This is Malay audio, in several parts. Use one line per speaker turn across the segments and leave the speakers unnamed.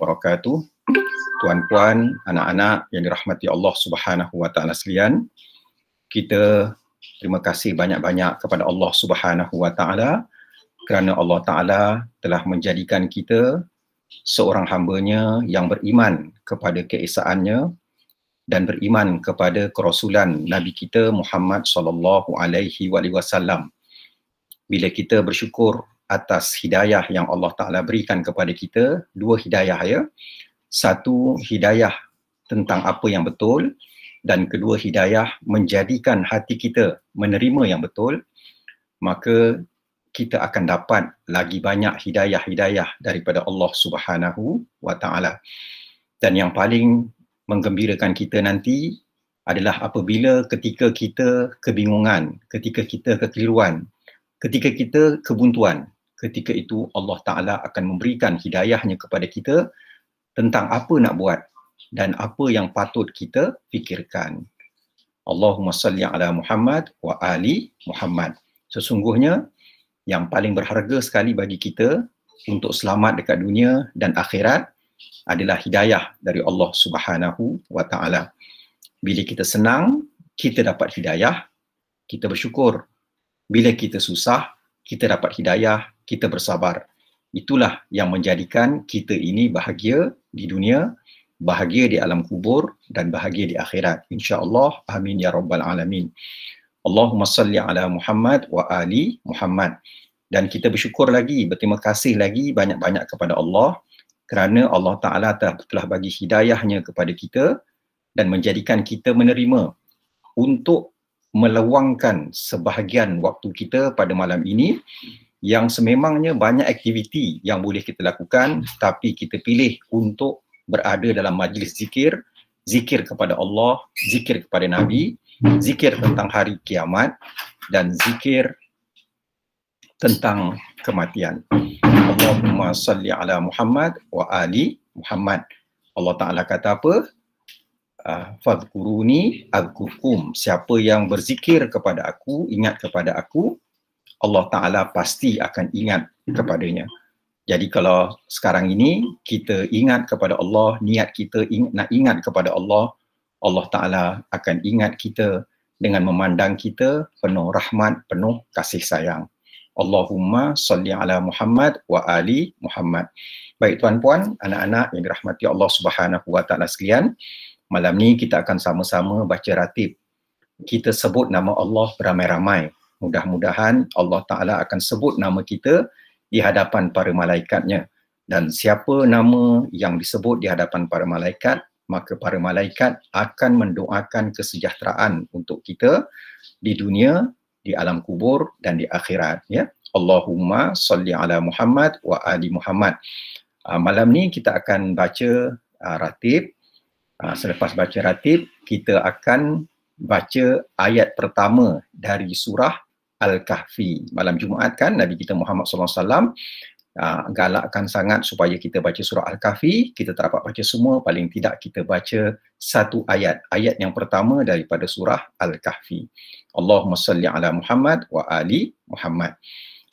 wabarakatuh. Tuan-puan, anak-anak yang dirahmati Allah Subhanahu wa taala sekalian, kita terima kasih banyak-banyak kepada Allah Subhanahu wa taala kerana Allah taala telah menjadikan kita seorang hamba-Nya yang beriman kepada keesaannya dan beriman kepada kerasulan Nabi kita Muhammad sallallahu alaihi wasallam. Bila kita bersyukur atas hidayah yang Allah Ta'ala berikan kepada kita, dua hidayah ya. Satu hidayah tentang apa yang betul dan kedua hidayah menjadikan hati kita menerima yang betul, maka kita akan dapat lagi banyak hidayah-hidayah daripada Allah Subhanahu wa Ta'ala. Dan yang paling menggembirakan kita nanti adalah apabila ketika kita kebingungan, ketika kita kekeliruan, ketika kita kebuntuan, ketika itu Allah Ta'ala akan memberikan hidayahnya kepada kita tentang apa nak buat dan apa yang patut kita fikirkan. Allahumma salli ala Muhammad wa ali Muhammad. Sesungguhnya yang paling berharga sekali bagi kita untuk selamat dekat dunia dan akhirat adalah hidayah dari Allah Subhanahu wa Ta'ala. Bila kita senang, kita dapat hidayah, kita bersyukur. Bila kita susah, kita dapat hidayah, kita bersabar. Itulah yang menjadikan kita ini bahagia di dunia, bahagia di alam kubur dan bahagia di akhirat. InsyaAllah. Amin ya rabbal alamin. Allahumma salli ala Muhammad wa ali Muhammad. Dan kita bersyukur lagi, berterima kasih lagi banyak-banyak kepada Allah kerana Allah Ta'ala telah bagi hidayahnya kepada kita dan menjadikan kita menerima untuk meluangkan sebahagian waktu kita pada malam ini yang sememangnya banyak aktiviti yang boleh kita lakukan, tapi kita pilih untuk berada dalam majlis zikir, zikir kepada Allah, zikir kepada Nabi, zikir tentang hari kiamat dan zikir tentang kematian. Allahumma salli ala Muhammad wa ali Muhammad. Allah Ta'ala kata apa? Fadhkuruni adhkurkum. Siapa yang berzikir kepada aku, ingat kepada aku, Allah Ta'ala pasti akan ingat kepadanya. Jadi kalau sekarang ini kita ingat kepada Allah, niat kita nak ingat kepada Allah, Allah Ta'ala akan ingat kita dengan memandang kita penuh rahmat, penuh kasih sayang. Allahumma salli ala Muhammad wa ali Muhammad. Baik tuan-puan, anak-anak yang dirahmati Allah Subhanahu wa Ta'ala sekalian, malam ni kita akan sama-sama baca ratib. Kita sebut nama Allah beramai-ramai. Mudah-mudahan Allah Ta'ala akan sebut nama kita di hadapan para malaikatnya. Dan siapa nama yang disebut di hadapan para malaikat, maka para malaikat akan mendoakan kesejahteraan untuk kita di dunia, di alam kubur dan di akhirat. Ya. Allahumma salli ala Muhammad wa ali Muhammad. Malam ni kita akan baca ratib. Selepas baca ratib, kita akan baca ayat pertama dari surah Al-Kahfi. Malam Jumaat kan Nabi kita Muhammad sallallahu alaihi wasallam galakkan sangat supaya kita baca surah Al-Kahfi. Kita tak dapat baca semua, paling tidak kita baca satu ayat. Ayat yang pertama daripada surah Al-Kahfi. Allahumma salli ala Muhammad wa ali Muhammad.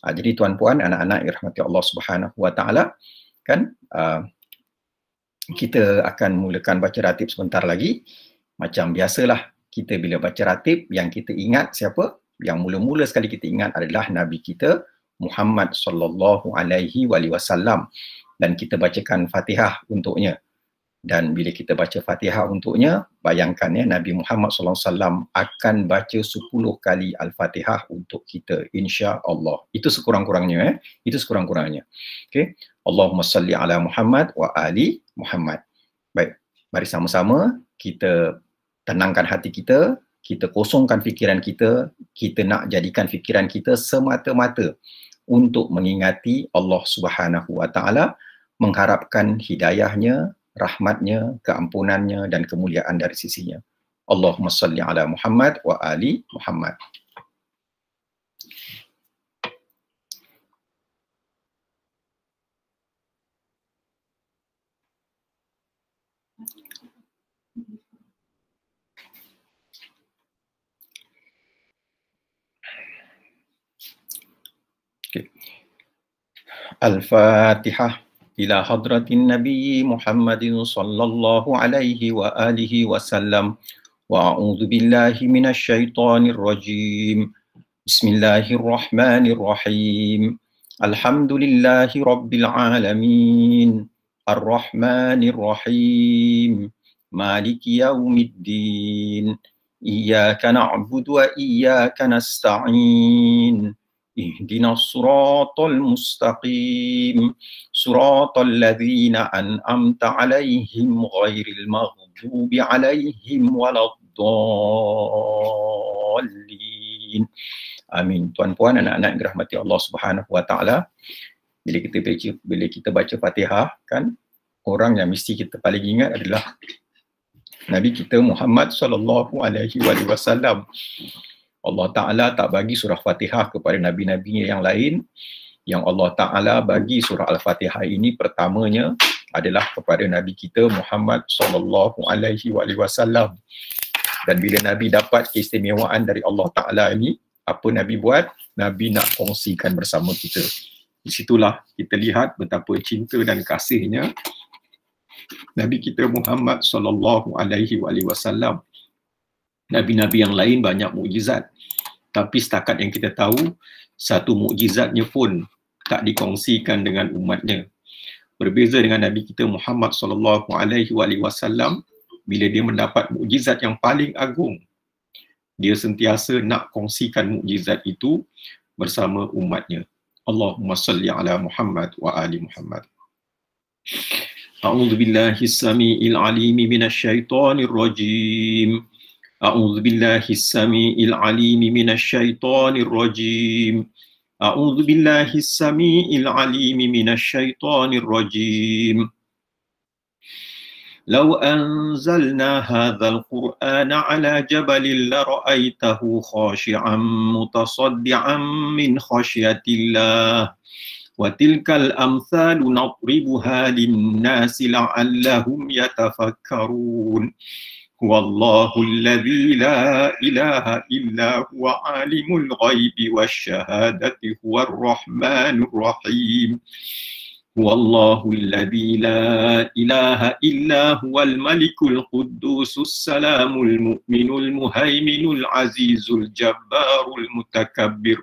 Jadi tuan-puan, anak-anak yang dirahmati Allah Subhanahu wa Ta'ala, kan kita akan mulakan baca ratib sebentar lagi. Macam biasalah, kita bila baca ratib yang kita ingat siapa? Yang mula-mula sekali kita ingat adalah Nabi kita Muhammad sallallahu alaihi wasallam, dan kita bacakan Fatihah untuknya. Dan bila kita baca Fatihah untuknya, bayangkan ya, Nabi Muhammad sallallahu alaihi wasallam akan baca 10 kali Al-Fatihah untuk kita, insya-Allah. Itu sekurang-kurangnya itu sekurang-kurangnya. Okey. Allahumma salli ala Muhammad wa ali Muhammad. Baik, mari sama-sama kita tenangkan hati kita, kita kosongkan fikiran kita, kita nak jadikan fikiran kita semata-mata untuk mengingati Allah Subhanahu wa Ta'ala, mengharapkan hidayahnya, rahmatnya, keampunannya dan kemuliaan dari sisinya. Allahumma salli ala Muhammad wa ali Muhammad. Okay. Al-Fatihah. إلى حضرة النبي محمد صلى الله عليه وآله وسلم وأعوذ بالله من الشيطان الرجيم بسم الله الرحمن الرحيم الحمد لله رب العالمين الرحمن الرحيم مالك يوم الدين إياك نعبد وإياك نستعين اهدنا الصراط المستقيم صراط الذين أنعمت عليهم غير المغضوب عليهم ولا الضالين. Amin. Tuan-puan, anak-anak yang dirahmati Allah Subhanahu wa taala, bila kita baca Fatihah, kan, orang yang mesti kita paling ingat adalah Nabi kita Muhammad sallallahu alaihi wasallam. Allah Ta'ala tak bagi surah Fatihah kepada Nabi-Nabi yang lain. Yang Allah Ta'ala bagi surah Al-Fatihah ini pertamanya adalah kepada Nabi kita Muhammad sallallahu alaihi wasallam. Dan bila Nabi dapat keistimewaan dari Allah Ta'ala ini, apa Nabi buat? Nabi nak kongsikan bersama kita. Di situlah kita lihat betapa cinta dan kasihnya Nabi kita Muhammad sallallahu alaihi wasallam. Nabi-nabi yang lain banyak mukjizat, tapi setakat yang kita tahu, satu mukjizatnya pun tak dikongsikan dengan umatnya. Berbeza dengan Nabi kita Muhammad sallallahu alaihi wasallam, bila dia mendapat mukjizat yang paling agung, dia sentiasa nak kongsikan mukjizat itu bersama umatnya. Allahumma salli ala Muhammad wa ali Muhammad. A'udzu billahi as-sami'il 'alim minasy syaithanir rajim. أعوذ بالله السميع العليم من الشيطان الرجيم أعوذ بالله السميع العليم من الشيطان الرجيم لو أنزلنا هذا القرآن على جبل لرأيته خاشعا متصدعا من خشية الله وتلك الأمثال نضربها للناس لعلهم يتفكرون هو الله الذي لا إله إلا هو عالم الغيب والشهادة هو الرحمن الرحيم هو الله الذي لا إله إلا هو الملك القدوس السلام المؤمن المهيمن العزيز الجبار المتكبر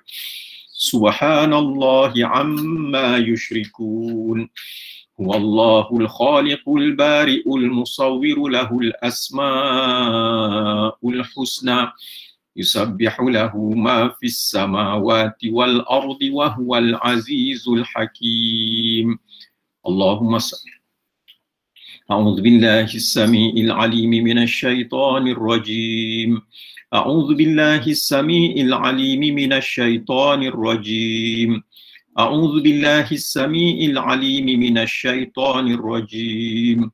سبحان الله عما يشركون هو الله الخالق البارئ المصور له الأسماء الحسنى يسبح له ما في السماوات والأرض وهو العزيز الحكيم اللهم صل. أعوذ بالله السميع العليم من الشيطان الرجيم أعوذ بالله السميع العليم من الشيطان الرجيم أعوذ بالله السميع العليم من الشيطان الرجيم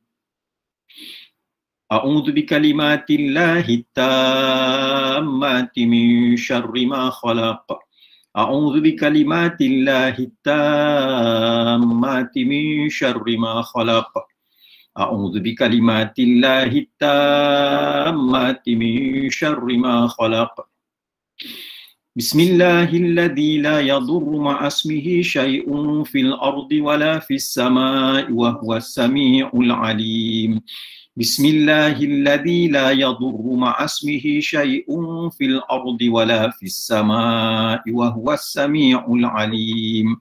أعوذ بكلمات الله التامات من شر ما خلق أعوذ بكلمات الله التامات من شر ما خلق أعوذ بكلمات الله التامات من شر ما خلق بسم الله الذي لا يضر مع اسمه شيء في الأرض ولا في السماء وهو السميع العليم بسم الله الذي لا يضر مع اسمه شيء في الأرض ولا في السماء وهو السميع العليم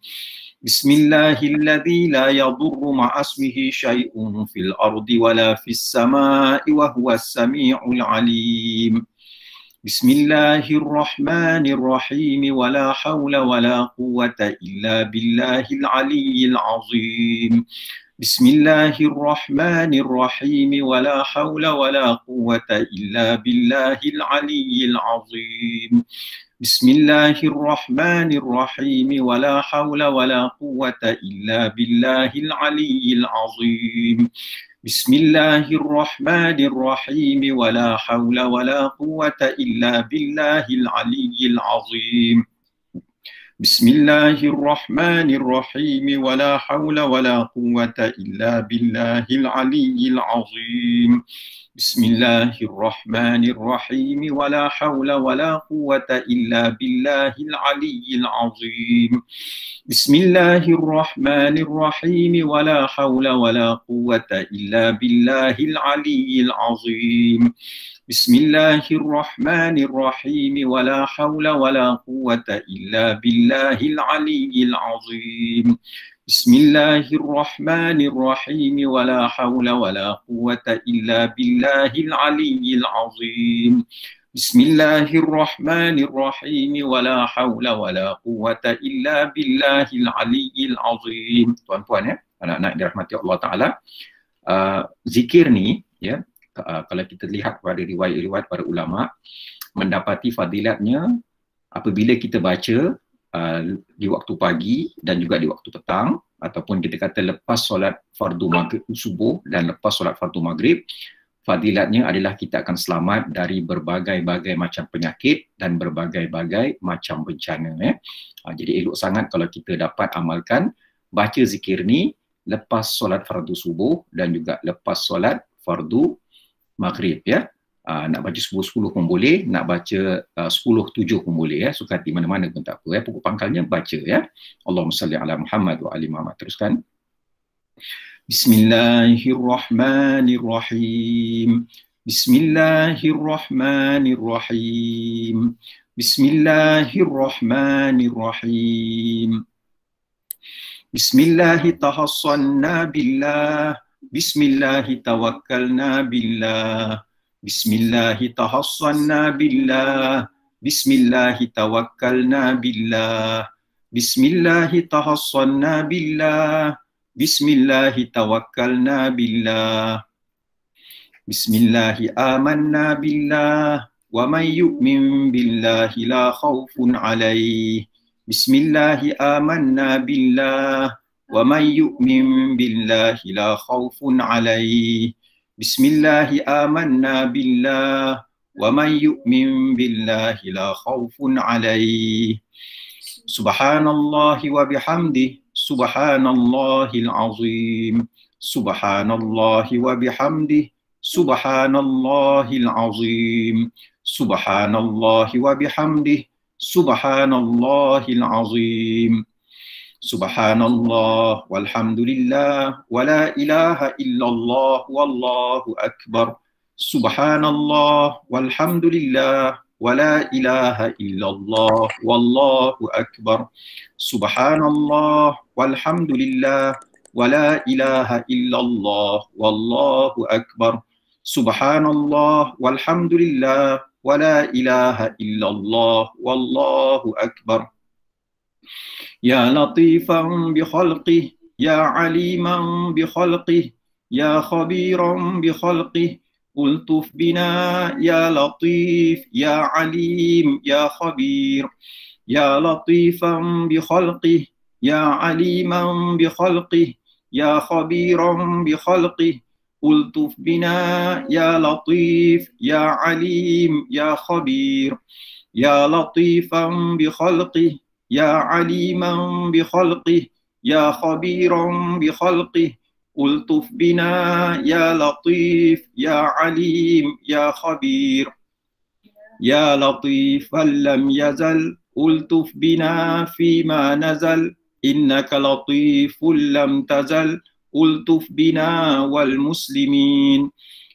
بسم الله الذي لا يضر مع اسمه شيء في الأرض ولا في السماء وهو السميع العليم بسم الله الرحمن الرحيم ولا حول ولا قوة إلا بالله العلي العظيم بسم الله الرحمن الرحيم ولا حول ولا قوة إلا بالله العلي العظيم بسم الله الرحمن الرحيم ولا حول ولا قوة إلا بالله العلي العظيم بسم الله الرحمن الرحيم ولا حول ولا قوة إلا بالله العلي العظيم Bismillahirrahmanirrahim. Wala hawla wala quwwata illa billahil aliyyil azim. Bismillahirrahmanirrahim. Wala hawla wala quwwata illa billahil aliyyil azim. Bismillahirrahmanirrahim. Wala hawla wala quwwata illa billahil aliyyil azim. Bismillahirrahmanirrahim. Wala hawla wala quwwata illa billahil aliyyil azim. Bismillahirrahmanirrahim. Wala hawla wala quwwata illa billahil aliyyil azim. Bismillahirrahmanirrahim. Wala hawla wala quwwata illa billahil aliyyil azim. Tuan-puan ya, anak-anak dirahmati Allah Ta'ala, zikir ni ya, kalau kita lihat pada riwayat-riwayat para ulama, mendapati fadilatnya apabila kita baca di waktu pagi dan juga di waktu petang, ataupun kita kata lepas solat fardu maghrib subuh dan lepas solat fardu maghrib. Fadilatnya adalah kita akan selamat dari berbagai-bagai macam penyakit dan berbagai-bagai macam bencana ya. Jadi elok sangat kalau kita dapat amalkan baca zikir ni lepas solat fardu subuh dan juga lepas solat fardu maghrib ya. Nak baca 10-10 pun boleh, nak baca 10-7 pun boleh ya. Suka di mana-mana pun tak apa ya. Pokok pangkalnya baca ya. Allahumma salli ala Muhammad wa ali Muhammad. Teruskan. Bismillahirrahmanirrahim. Bismillahirrahmanirrahim. Bismillahirrahmanirrahim. Bismillahi tahassanna billah. Bismillahi tawakkalna billah. Bismillahi tahassanna billah. Bismillahi tawakkalna billah. Bismillahi tahassanna billah. Bismillahi tawakkalna billah. Bismillahi amanna billah. Wa man yu'min billahi la khawfun alayhi. Bismillahi amanna billah. Wa man yu'min billahi la khawfun alayhi. Bismillahi amanna billah. Wa man yu'min billahi la khawfun alayhi. Subhanallahi wa bihamdihi. Subhanallahil azim. Subhanallahi wa bihamdihi. Subhanallahil azim. Subhanallahi wa bihamdihi. Subhanallahil azim. Subhanallah walhamdulillah wa la ilaha illallah wallahu akbar. Subhanallah walhamdulillah wa la ilaha illallah wallahu akbar. Subhanallah walhamdulillah wa la ilaha illallah wallahu akbar. Subhanallah walhamdulillah wa la ilaha illallah wallahu akbar. Ya latifan bi khalqih, ya aliman bi khalqih, ya khabiran bi khalqih, ultuf bina ya latif, ya alim, ya khabir. Ya latifan bi khalqih, ya aliman bi khalqih, ya khabiran bi khalqih, ultuf bina ya latif, ya alim, ya khabir. Ya latifan bi khalqih, ya aliman bi khalqih, ya khabiran bi khalqih, ultuf bina ya latif, ya alim, ya khabir. Ya latifan lam yazal, ultuf bina fima nazal, innaka latifun lam tazal, ultuf bina wal muslimin.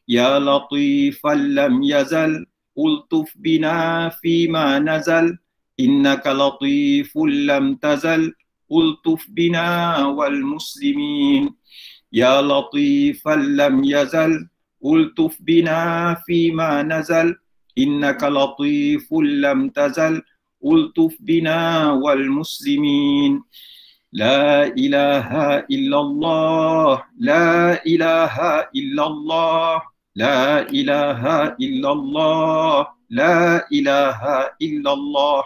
Ya latifan lam yazal, ultuf bina fima nazal, innaka latifun lam tazal, ultuf bina wal muslimin. Ya latifan lam yazal, ultuf bina fima nazal, innaka latifun lam tazal, ultuf bina wal muslimin. La ilaha illallah, la ilaha illallah, la ilaha illallah, la ilaha illallah.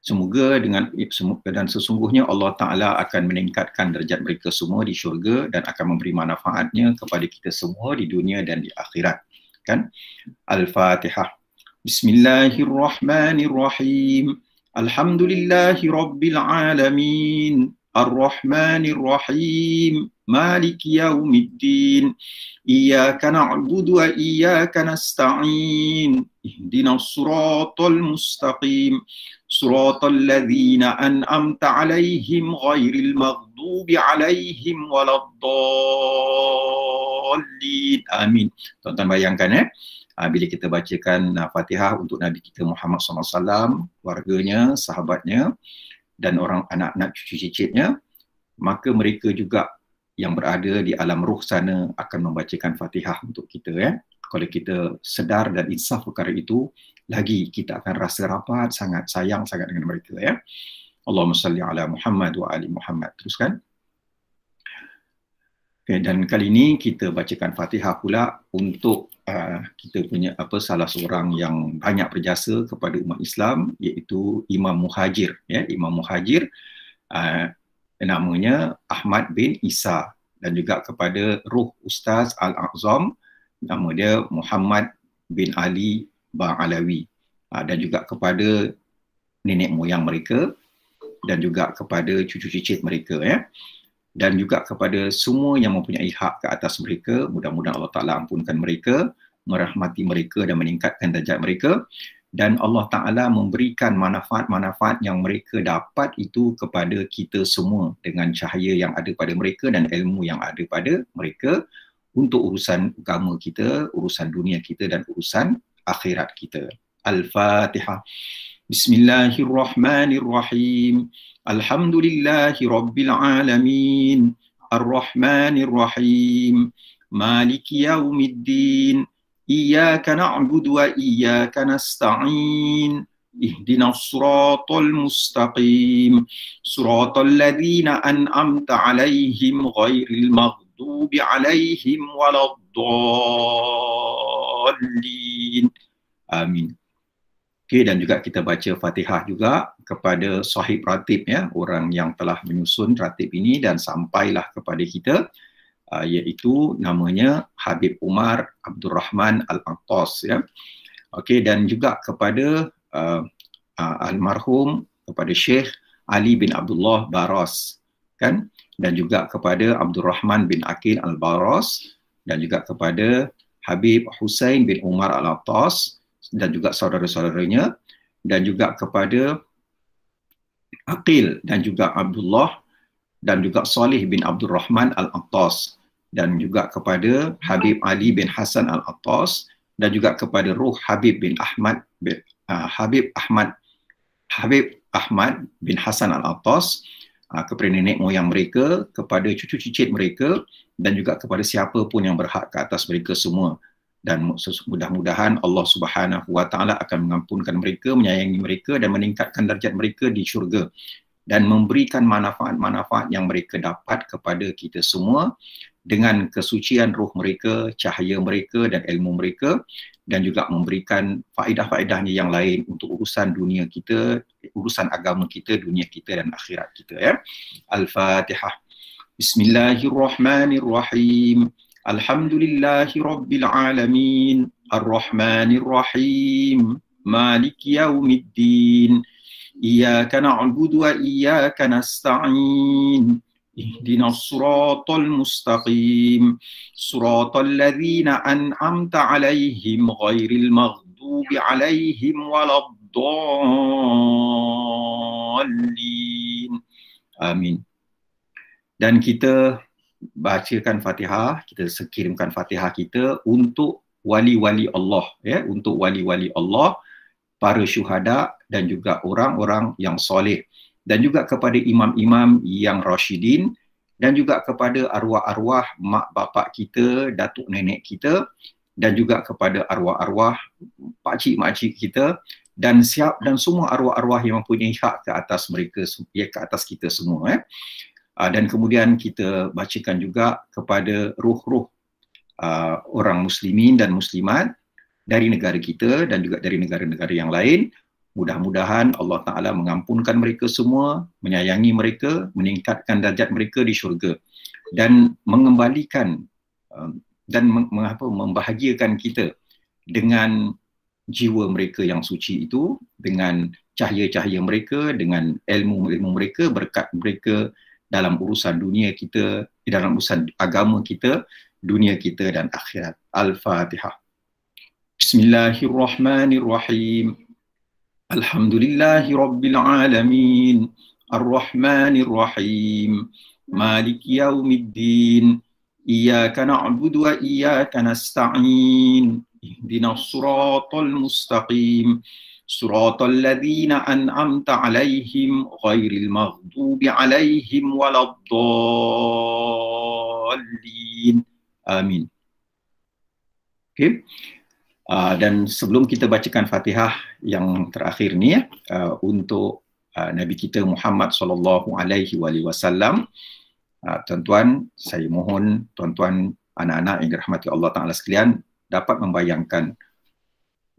Semoga dan sesungguhnya Allah Ta'ala akan meningkatkan derajat mereka semua di syurga dan akan memberi manfaatnya kepada kita semua di dunia dan di akhirat. Kan? Al-Fatihah. Bismillahirrahmanirrahim. Alhamdulillahi Rabbil Alamin. Ar-Rahmanir-Rahim. Maliki Yawmiddin. Iyyaka na'budu wa iyyaka nasta'in. Ihdinas siratal mustaqim. Siratal ladzina an'amta 'alaihim ghairil maghdubi 'alaihim waladdallin. Amin. Tuan-tuan bayangkan bila kita bacakan Fatihah untuk Nabi kita Muhammad SAW, keluarganya, sahabatnya dan orang anak-anak cucu cicitnya, maka mereka juga yang berada di alam ruh sana akan membacakan Fatihah untuk kita. Kalau kita sedar dan insaf perkara itu, lagi kita akan rasa rapat, sangat sayang sangat dengan mereka. Allahumma salli ala Muhammad wa ali Muhammad. Teruskan. Okay, dan kali ini kita bacakan Fatihah pula untuk kita punya salah seorang yang banyak berjasa kepada umat Islam, iaitu Imam Muhajir. Imam Muhajir namanya Ahmad bin Isa, dan juga kepada Ruh Ustaz Al-A'zam, nama dia Muhammad bin Ali Ba'alawi, dan juga kepada nenek moyang mereka dan juga kepada cucu cicit mereka, dan juga kepada semua yang mempunyai hak ke atas mereka. Mudah-mudahan Allah Ta'ala ampunkan mereka, merahmati mereka dan meningkatkan darjat mereka, dan Allah Ta'ala memberikan manfaat-manfaat yang mereka dapat itu kepada kita semua dengan cahaya yang ada pada mereka dan ilmu yang ada pada mereka untuk urusan agama kita, urusan dunia kita dan urusan akhirat kita. Al-Fatihah. Bismillahirrahmanirrahim. Alhamdulillahi Rabbil Alamin. Ar-Rahmanir-Rahim. Maliki Yawmiddin. Iyyaka na'budu wa iyyaka nasta'in. Ihdinas siratal mustaqim. Siratal ladzina an'amta 'alaihim ghairil maghdubi 'alaihim waladdallin. Amin. Okay, dan juga kita baca Fatihah juga kepada sahib ratib, orang yang telah menyusun ratib ini dan sampailah kepada kita, iaitu namanya Habib Umar Abdul Rahman Al-Attas. Okay, dan juga kepada almarhum, kepada Syekh Ali bin Abdullah Baras, kan? Dan juga kepada Abdul Rahman bin Aqil Al-Baras, dan juga kepada Habib Hussein bin Umar Al-Attas dan juga saudara-saudaranya, dan juga kepada Aqil dan juga Abdullah dan juga Salih bin Abdul Rahman Al-Attas, dan juga kepada Habib Ali bin Hasan Al-Attas, dan juga kepada Ruh Habib bin Ahmad Habib Ahmad bin Hasan Al-Attas, kepada nenek moyang mereka, kepada cucu cicit mereka, dan juga kepada siapa pun yang berhak ke atas mereka semua. Dan mudah-mudahan Allah Subhanahu wa Ta'ala akan mengampunkan mereka, menyayangi mereka dan meningkatkan darjat mereka di syurga, dan memberikan manfaat-manfaat yang mereka dapat kepada kita semua dengan kesucian ruh mereka, cahaya mereka dan ilmu mereka, dan juga memberikan faedah-faedahnya yang lain untuk urusan dunia kita, urusan agama kita, dunia kita dan akhirat kita. Al-Fatihah. Bismillahirrahmanirrahim. Alhamdulillahi Rabbil Alamin. Ar-Rahmanir-Rahim. Maliki Yawmiddin. Iyyaka na'budu wa iyyaka nasta'in. Ihdinas siratal mustaqim. Siratal ladzina an'amta 'alaihim ghairil maghdubi 'alaihim waladdallin. Amin. Dan kita bacakan Fatihah, kita kirimkan Fatihah kita untuk wali-wali Allah, untuk wali-wali Allah, para syuhada dan juga orang-orang yang soleh, dan juga kepada imam-imam yang rasyidin, dan juga kepada arwah-arwah mak bapak kita, datuk nenek kita, dan juga kepada arwah-arwah pakcik-makcik kita, dan semua arwah-arwah yang mempunyai hak ke atas mereka, ke atas kita semua. Dan kemudian kita bacakan juga kepada ruh-ruh orang muslimin dan muslimat dari negara kita dan juga dari negara-negara yang lain, Mudah-mudahan Allah Ta'ala mengampunkan mereka semua, menyayangi mereka, meningkatkan darjat mereka di syurga dan mengembalikan dan membahagiakan kita dengan jiwa mereka yang suci itu, dengan cahaya-cahaya mereka, dengan ilmu-ilmu mereka, berkat mereka dalam urusan dunia kita, dalam urusan agama kita, dunia kita dan akhirat. Al-Fatihah. Bismillahirrahmanirrahim. Alhamdulillahi Rabbil Alamin. Ar-Rahmanir-Rahim. Maliki Yawmiddin. Iyyaka na'budu wa iyyaka nasta'in. Ihdinas siratal mustaqim. Siratal ladzina an'amta 'alaihim ghairil maghdubi 'alaihim waladdallin. Amin. Okey. Dan sebelum kita bacakan Fatihah yang terakhir ni untuk Nabi kita Muhammad sallallahu alaihi wasallam, tuan-tuan, saya mohon tuan-tuan, anak-anak yang dirahmati Allah Taala sekalian dapat membayangkan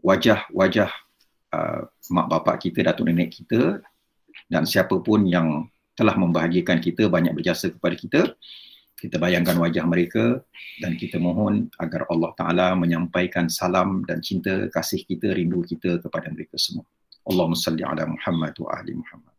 wajah-wajah mak bapak kita, datuk nenek kita dan siapa pun yang telah membahagiakan kita, banyak berjasa kepada kita. Kita bayangkan wajah mereka dan kita mohon agar Allah Ta'ala menyampaikan salam dan cinta, kasih kita, rindu kita kepada mereka semua. Allahumma salli ala Muhammad wa ahli Muhammad.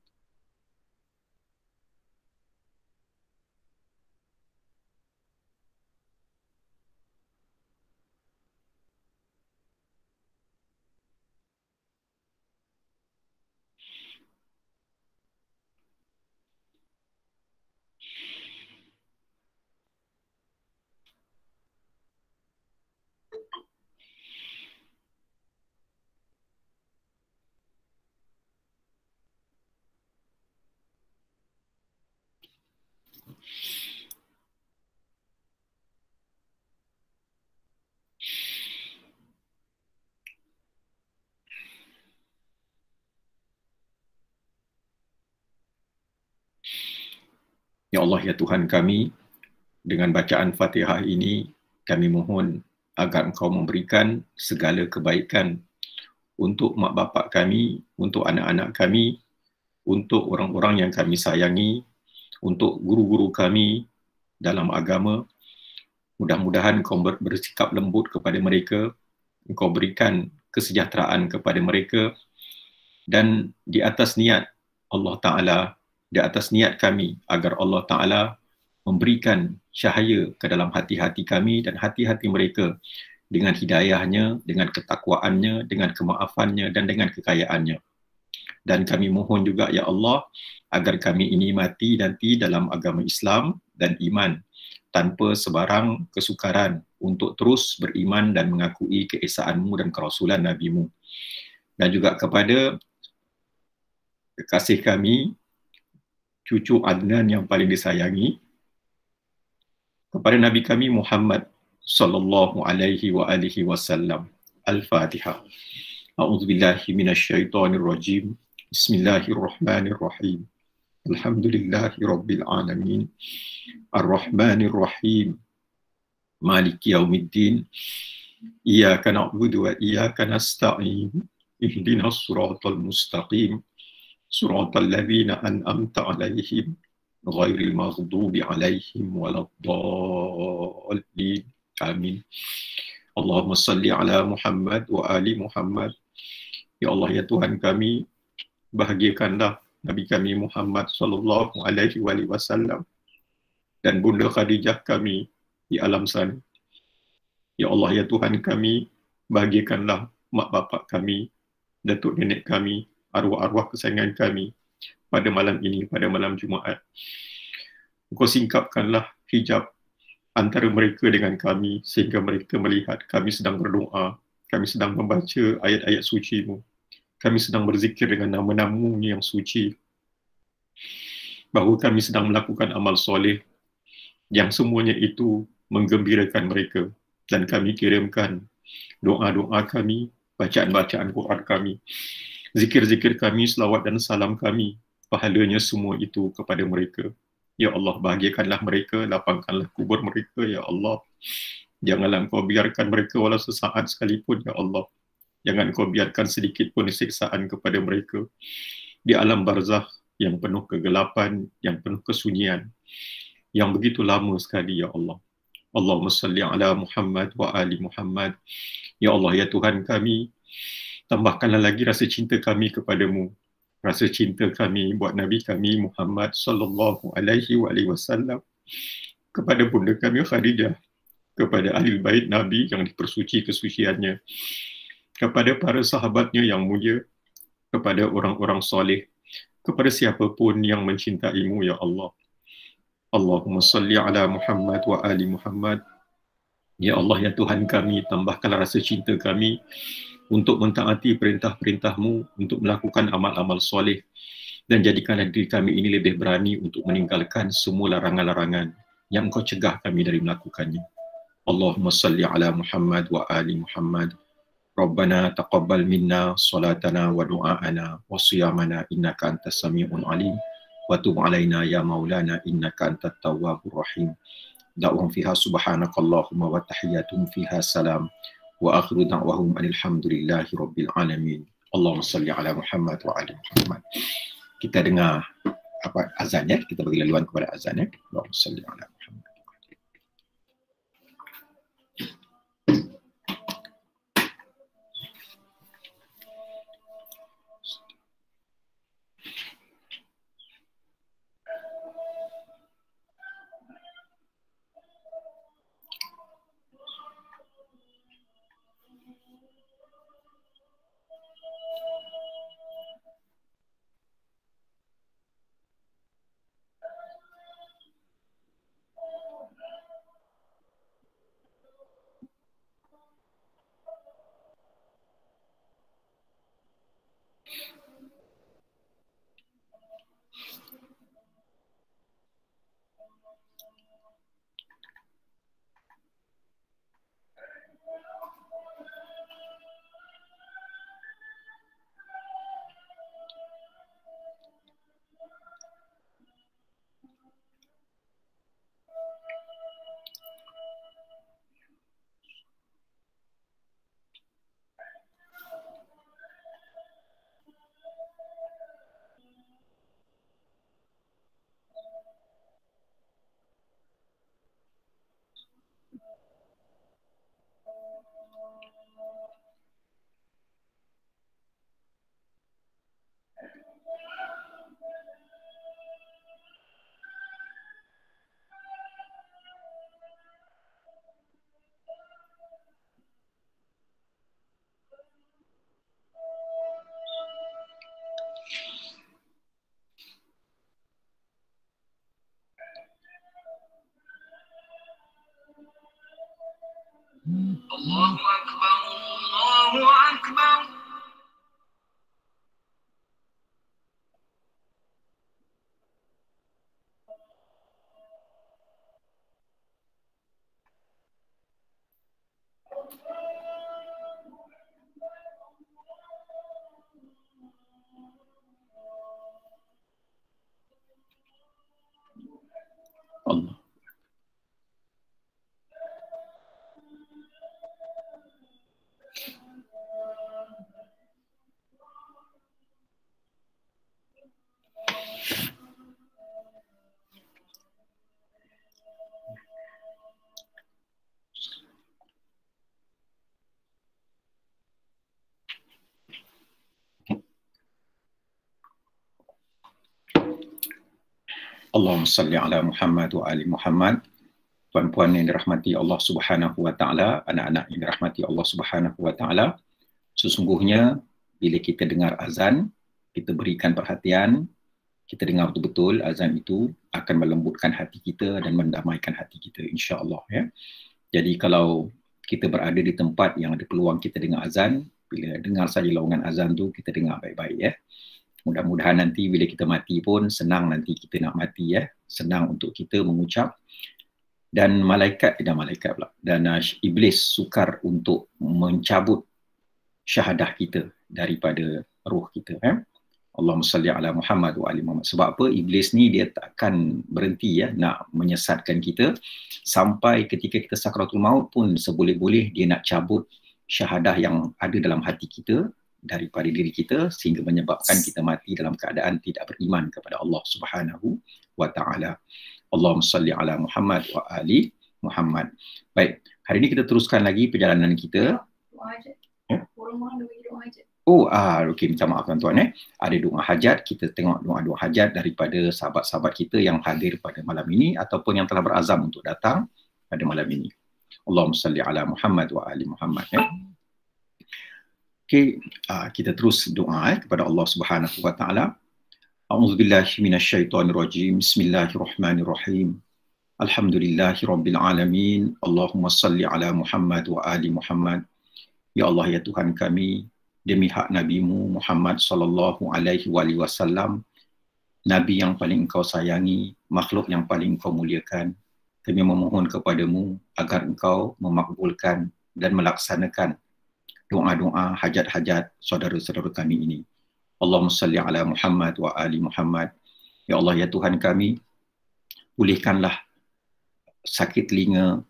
Ya Allah, ya Tuhan kami, dengan bacaan Fatihah ini, kami mohon agar Engkau memberikan segala kebaikan untuk mak bapak kami, untuk anak-anak kami, untuk orang-orang yang kami sayangi, untuk guru-guru kami dalam agama. Mudah-mudahan Engkau bersikap lembut kepada mereka, Engkau berikan kesejahteraan kepada mereka, dan di atas niat Allah Ta'ala, di atas niat kami agar Allah Ta'ala memberikan cahaya ke dalam hati-hati kami dan hati-hati mereka dengan hidayahnya, dengan ketakwaannya, dengan kemaafannya dan dengan kekayaannya. Dan kami mohon juga ya Allah agar kami ini mati nanti dalam agama Islam dan iman tanpa sebarang kesukaran untuk terus beriman dan mengakui keesaanmu dan kerasulan Nabi-Mu. Dan juga kepada kekasih kami, cucu Adnan yang paling disayangi, kepada Nabi kami Muhammad sallallahu alaihi wa alihi wasallam. Al-Fatihah. A'udzubillahi minasyaitonir rajim. Bismillahirrahmanirrahim. Alhamdulillahi rabbil alamin. Ar-Rahmanir-Rahim. Maliki yaumiddin. Iyyaka na'budu wa iyyaka nasta'in. Ihdinas siratal mustaqim. Suratal ladzina an'amta 'alaihim ghairil maghdubi 'alaihim waladdallin. Amin. Allahumma salli ala Muhammad wa ali Muhammad. Ya Allah, ya Tuhan kami, bahagiakanlah Nabi kami Muhammad sallallahu alaihi wasallam dan Bunda Khadijah kami di alam sana. Ya Allah, ya Tuhan kami, bahagiakanlah mak bapak kami, datuk nenek kami, arwah-arwah kesayangan kami pada malam ini, pada malam Jumaat. Engkau singkapkanlah hijab antara mereka dengan kami sehingga mereka melihat kami sedang berdoa, kami sedang membaca ayat-ayat suci-Mu, kami sedang berzikir dengan nama-nama-Mu yang suci, bahawa kami sedang melakukan amal soleh yang semuanya itu menggembirakan mereka, dan kami kirimkan doa-doa kami, bacaan-bacaan Quran kami, zikir-zikir kami, selawat dan salam kami, pahalanya semua itu kepada mereka. Ya Allah, bahagiakanlah mereka, lapangkanlah kubur mereka, ya Allah. Janganlah Engkau biarkan mereka walau sesaat sekalipun, ya Allah.
Jangan Kau biarkan sedikit pun siksaan kepada mereka di alam barzakh yang penuh kegelapan, yang penuh kesunyian, yang begitu lama sekali, ya Allah. Allahumma salli ala Muhammad wa ali Muhammad. Ya Allah, ya Tuhan kami, tambahkanlah lagi rasa cinta kami kepadamu, rasa cinta kami buat Nabi kami Muhammad sallallahu alaihi wasallam, kepada bunda kami Khadijah, kepada ahli bait Nabi yang dipersuci kesuciannya, kepada para sahabatnya yang mulia, kepada orang-orang soleh, kepada siapapun yang mencintaimu, ya Allah. Allahumma salli ala Muhammad wa ali Muhammad. Ya Allah, ya Tuhan kami, tambahkanlah rasa cinta kami untuk mentaati perintah-perintahmu, untuk melakukan amal-amal soleh, dan jadikanlah diri kami ini lebih berani untuk meninggalkan semua larangan-larangan yang Engkau cegah kami dari melakukannya. Allahumma salli ala Muhammad wa ali Muhammad. Rabbana taqabbal minna salatana wa du'aana wa siyamana innaka antas sami'un alim wa tub alaina ya maulana innaka antat tawwabur rahim. Da'wahum fiha subhanakallahumma wa tahiyyatuhum fiha salam wa akhiru da'wahum alhamdulillahi rabbil alamin. Allahumma salli ala Muhammad wa ali Muhammad. Kita dengar apa azannya, kita bagi laluan kepada azannya. Allahumma salli ala Muhammad.
Allahu Akbar, Allahu Akbar.
Allah. Allahumma salli ala Muhammad wa ali Muhammad. Puan-puan yang dirahmati Allah Subhanahu wa taala, anak-anak yang dirahmati Allah Subhanahu wa taala, sesungguhnya bila kita dengar azan, kita berikan perhatian, kita dengar betul-betul azan itu akan melembutkan hati kita dan mendamaikan hati kita, insya-Allah, ya. Jadi kalau kita berada di tempat yang ada peluang kita dengar azan, bila dengar saja laungan azan tu kita dengar baik-baik, ya. Mudah-mudahan nanti bila kita mati pun senang nanti kita nak mati, ya. Senang untuk kita mengucap, dan iblis sukar untuk mencabut syahadah kita daripada ruh kita, ya. Allahumma salli ala Muhammad wa ali Muhammad. Sebab apa? Iblis ni dia takkan berhenti, ya, nak menyesatkan kita sampai ketika kita sakratul maut pun seboleh-boleh dia nak cabut
syahadah yang ada dalam hati kita daripada diri kita sehingga menyebabkan kita mati dalam keadaan tidak beriman kepada Allah Subhanahu wa taala. Allahumma salli ala Muhammad wa ali Muhammad. Baik, hari ini kita teruskan lagi perjalanan kita.
Doa hajat. Orang-orang dah bagi doa hajat.
Okey, minta maaf tuan-tuan. Ada doa hajat, kita tengok doa-doa hajat daripada sahabat-sahabat kita yang hadir pada malam ini ataupun yang telah berazam untuk datang pada malam ini. Allahumma salli ala Muhammad wa ali Muhammad. Okey, kita terus doa kepada Allah Subhanahu wa taala. A'udzubillahi minasyaitonirrajim. Bismillahirrahmanirrahim. Alhamdulillahirabbil alamin. Allahumma salli ala Muhammad wa ali Muhammad. Ya Allah, ya Tuhan kami, demi hak Nabi-Mu Muhammad sallallahu alaihi wasallam, Nabi yang paling Engkau sayangi, makhluk yang paling Engkau muliakan, kami memohon kepadamu agar Engkau memakbulkan dan melaksanakan doa-doa hajat-hajat saudara-saudara kami ini. Allahumma salli ala Muhammad wa ali Muhammad. Ya Allah, ya Tuhan kami, pulihkanlah sakit telinga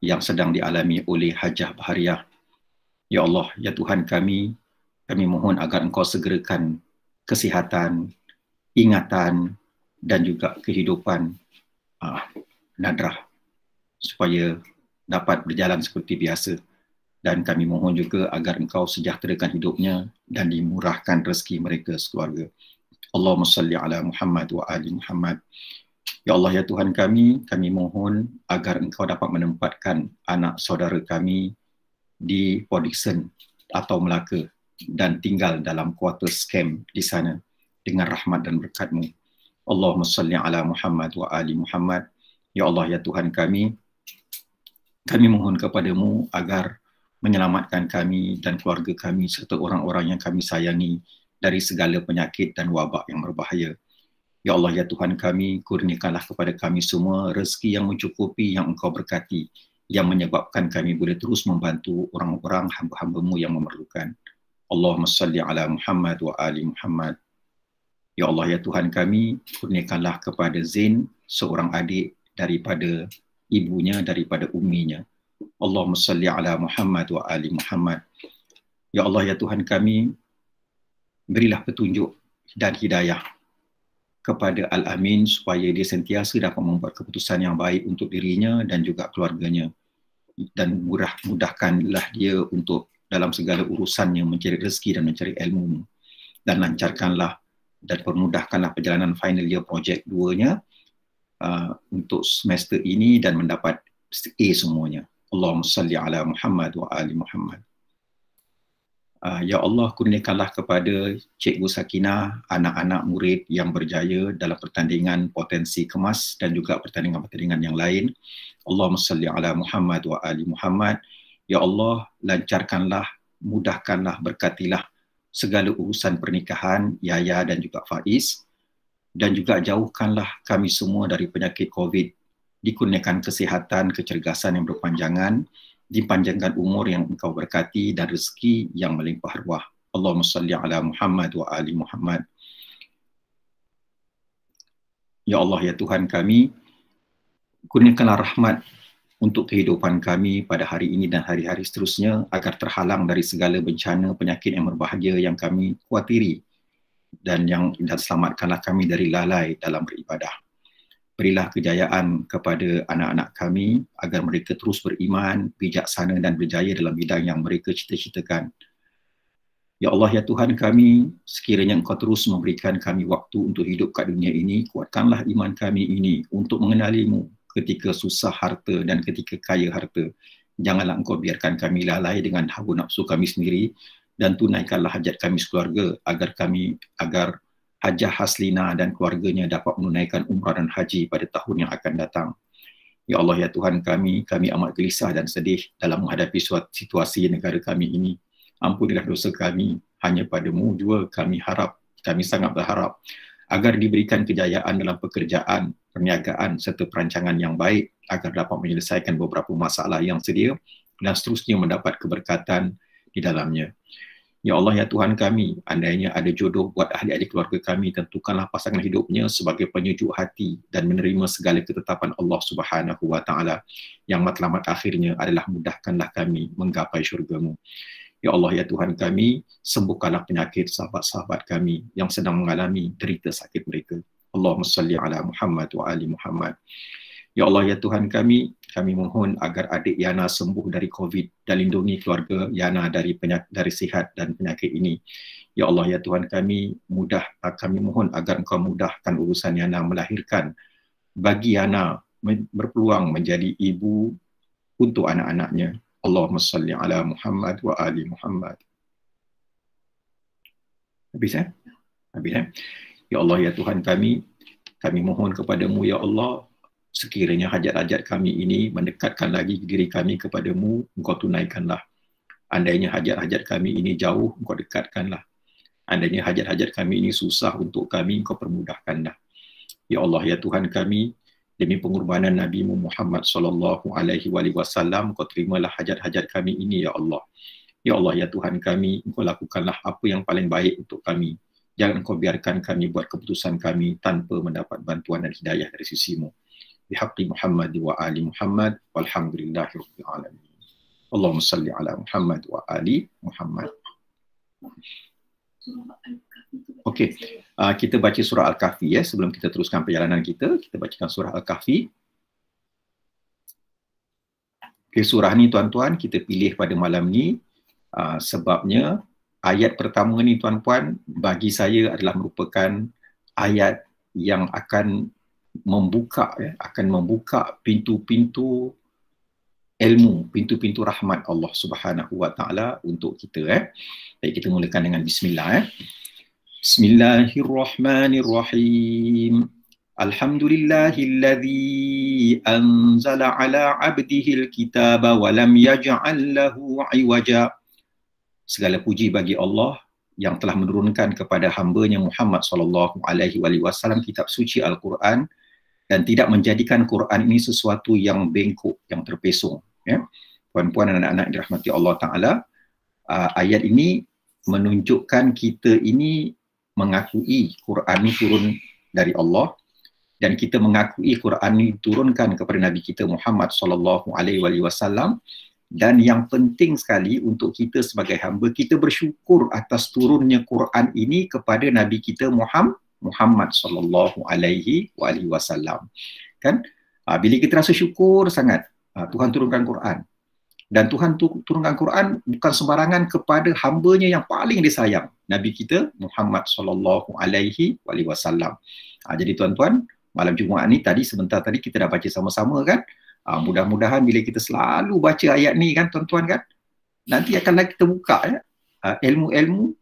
yang sedang dialami oleh Hajah Bahariah. Ya Allah, ya Tuhan kami mohon agar Engkau segerakan kesihatan, ingatan dan juga kehidupan Nadrah supaya dapat berjalan seperti biasa. Dan kami mohon juga agar Engkau sejahterakan hidupnya dan dimurahkan rezeki mereka sekeluarga. Allahumma salli ala Muhammad wa ali Muhammad. Ya Allah, ya Tuhan kami mohon agar Engkau dapat menempatkan anak saudara kami di Port Dickson atau Melaka dan tinggal dalam quarters camp di sana dengan rahmat dan berkat-Mu. Allahumma salli ala Muhammad wa ali Muhammad. Ya Allah, ya Tuhan kami mohon kepadamu agar menyelamatkan kami dan keluarga kami serta orang-orang yang kami sayangi dari segala penyakit dan wabak yang berbahaya. Ya Allah, ya Tuhan kami, kurniakanlah kepada kami semua rezeki yang mencukupi, yang Engkau berkati, yang menyebabkan kami boleh terus membantu orang-orang hamba-hamba-Mu yang memerlukan. Allahumma salli ala Muhammad wa ali Muhammad. Ya Allah, ya Tuhan kami, kurniakanlah kepada Zain seorang adik daripada ibunya, daripada umminya. Allahumma salli ala Muhammad wa ali Muhammad. Ya Allah, ya Tuhan kami, berilah petunjuk dan hidayah kepada Al-Amin supaya dia sentiasa dapat membuat keputusan yang baik untuk dirinya dan juga keluarganya, dan mudahkanlah dia untuk dalam segala urusannya mencari rezeki dan mencari ilmu, dan lancarkanlah dan permudahkanlah perjalanan final year project 2-nya untuk semester ini dan mendapat A semuanya. Allahumma salli ala Muhammad wa ali Muhammad. Ya Allah, kurniakanlah kepada Cikgu Sakinah, anak-anak murid yang berjaya dalam pertandingan potensi kemas dan juga pertandingan-pertandingan yang lain. Allahumma salli ala Muhammad wa ali Muhammad. Ya Allah, lancarkanlah, mudahkanlah, berkatilah segala urusan pernikahan Yaya dan juga Faiz, dan juga jauhkanlah kami semua dari penyakit COVID. Dikurniakan kesihatan, kecergasan yang berpanjangan, dipanjangkan umur yang Engkau berkati dan rezeki yang melimpah ruah. Allahumma salli ala Muhammad wa ali Muhammad. Ya Allah, ya Tuhan kami, kurniakanlah rahmat untuk kehidupan kami pada hari ini dan hari-hari seterusnya agar terhalang dari segala bencana penyakit yang berbahaya yang kami khawatiri, dan selamatkanlah kami dari lalai dalam beribadah. Berilah kejayaan kepada anak-anak kami agar mereka terus beriman, bijaksana dan berjaya dalam bidang yang mereka cita-citakan. Ya Allah, ya Tuhan kami, sekiranya Engkau terus memberikan kami waktu untuk hidup kat dunia ini, kuatkanlah iman kami ini untuk mengenali-Mu ketika susah harta dan ketika kaya harta. Janganlah Engkau biarkan kami lalai dengan hawa nafsu kami sendiri, dan tunaikanlah hajat kami sekeluarga agar Hajah Haslina dan keluarganya dapat menunaikan umrah dan haji pada tahun yang akan datang. Ya Allah, ya Tuhan kami amat gelisah dan sedih dalam menghadapi situasi negara kami ini. Ampunilah dosa kami, hanya pada-Mu jua kami sangat berharap agar diberikan kejayaan dalam pekerjaan, perniagaan serta perancangan yang baik agar dapat menyelesaikan beberapa masalah yang sedia dan seterusnya mendapat keberkatan di dalamnya.
Ya Allah, ya Tuhan kami, andainya ada jodoh buat ahli-ahli keluarga kami, tentukanlah pasangan hidupnya sebagai penyejuk hati dan menerima segala ketetapan Allah Subhanahu wa Ta'ala. Yang matlamat akhirnya adalah mudahkanlah kami menggapai syurga-Mu. Ya Allah, ya Tuhan kami, sembuhkanlah penyakit sahabat-sahabat kami yang sedang mengalami derita sakit mereka. Allahumma salli ala Muhammad wa ali Muhammad. Ya Allah, ya Tuhan kami mohon agar adik Yana sembuh dari COVID dan lindungi keluarga Yana dari sihat dan penyakit ini. Ya Allah, ya Tuhan kami mohon agar Engkau mudahkan urusan Yana melahirkan, bagi Yana berpeluang menjadi ibu untuk anak-anaknya. Allahumma salli ala Muhammad wa ali Muhammad. Habis Ya Allah, ya Tuhan kami mohon kepadamu, ya Allah, sekiranya hajat-hajat kami ini mendekatkan lagi diri kami kepadamu, Engkau tunaikanlah. Andainya hajat-hajat kami ini jauh, Engkau dekatkanlah. Andainya hajat-hajat kami ini susah untuk kami, Engkau permudahkanlah. Ya Allah, ya Tuhan kami, demi pengorbanan Nabi-Mu Muhammad SAW, Engkau terimalah hajat-hajat kami ini, ya Allah. Ya Allah, ya Tuhan kami, Engkau lakukanlah apa yang paling baik untuk kami. Jangan Engkau biarkan kami buat keputusan kami tanpa mendapat bantuan dan hidayah dari sisi-Mu. Bihaqqi Muhammad wa ali Muhammad walhamdulillahi rabbil alamin. Allahumma salli ala Muhammad wa ali Muhammad. Okey, kita baca surah Al-Kahfi ya sebelum kita teruskan perjalanan kita. Kita bacakan surah Al-Kahfi. Okey, surah ni tuan-tuan kita pilih pada malam ni sebabnya ayat pertama ni tuan-puan bagi saya adalah merupakan ayat yang akan membuka pintu-pintu ilmu, pintu-pintu rahmat Allah Subhanahu wa Ta'ala untuk kita. Baik, kita mulakan dengan bismillah. Bismillahirrahmanirrahim. Alhamdulillahilladzi anzala ala 'abdihil kitaba wa lam yaj'al lahu 'iwaja. Segala puji bagi Allah yang telah menurunkan kepada hamba-Nya Muhammad SAW kitab suci Al-Quran dan tidak menjadikan Quran ini sesuatu yang bengkok, yang terpesong. Ya. Puan-puan dan anak-anak dirahmati Allah Ta'ala, ayat ini menunjukkan kita ini mengakui Quran ini turun dari Allah dan kita mengakui Quran ini turunkan kepada Nabi kita Muhammad SAW. Dan yang penting sekali untuk kita sebagai hamba, kita bersyukur atas turunnya Quran ini kepada Nabi kita Muhammad SAW. Kan? Bila kita rasa syukur sangat, Tuhan turunkan Quran. Dan Tuhan turunkan Quran bukan sembarangan kepada hamba-Nya yang paling disayang, Nabi kita Muhammad SAW. Jadi tuan-tuan, malam Jumaat ni sebentar tadi kita dah baca sama-sama kan? Mudah-mudahan bila kita selalu baca ayat ni kan tuan-tuan kan, nanti akan kita buka ilmu-ilmu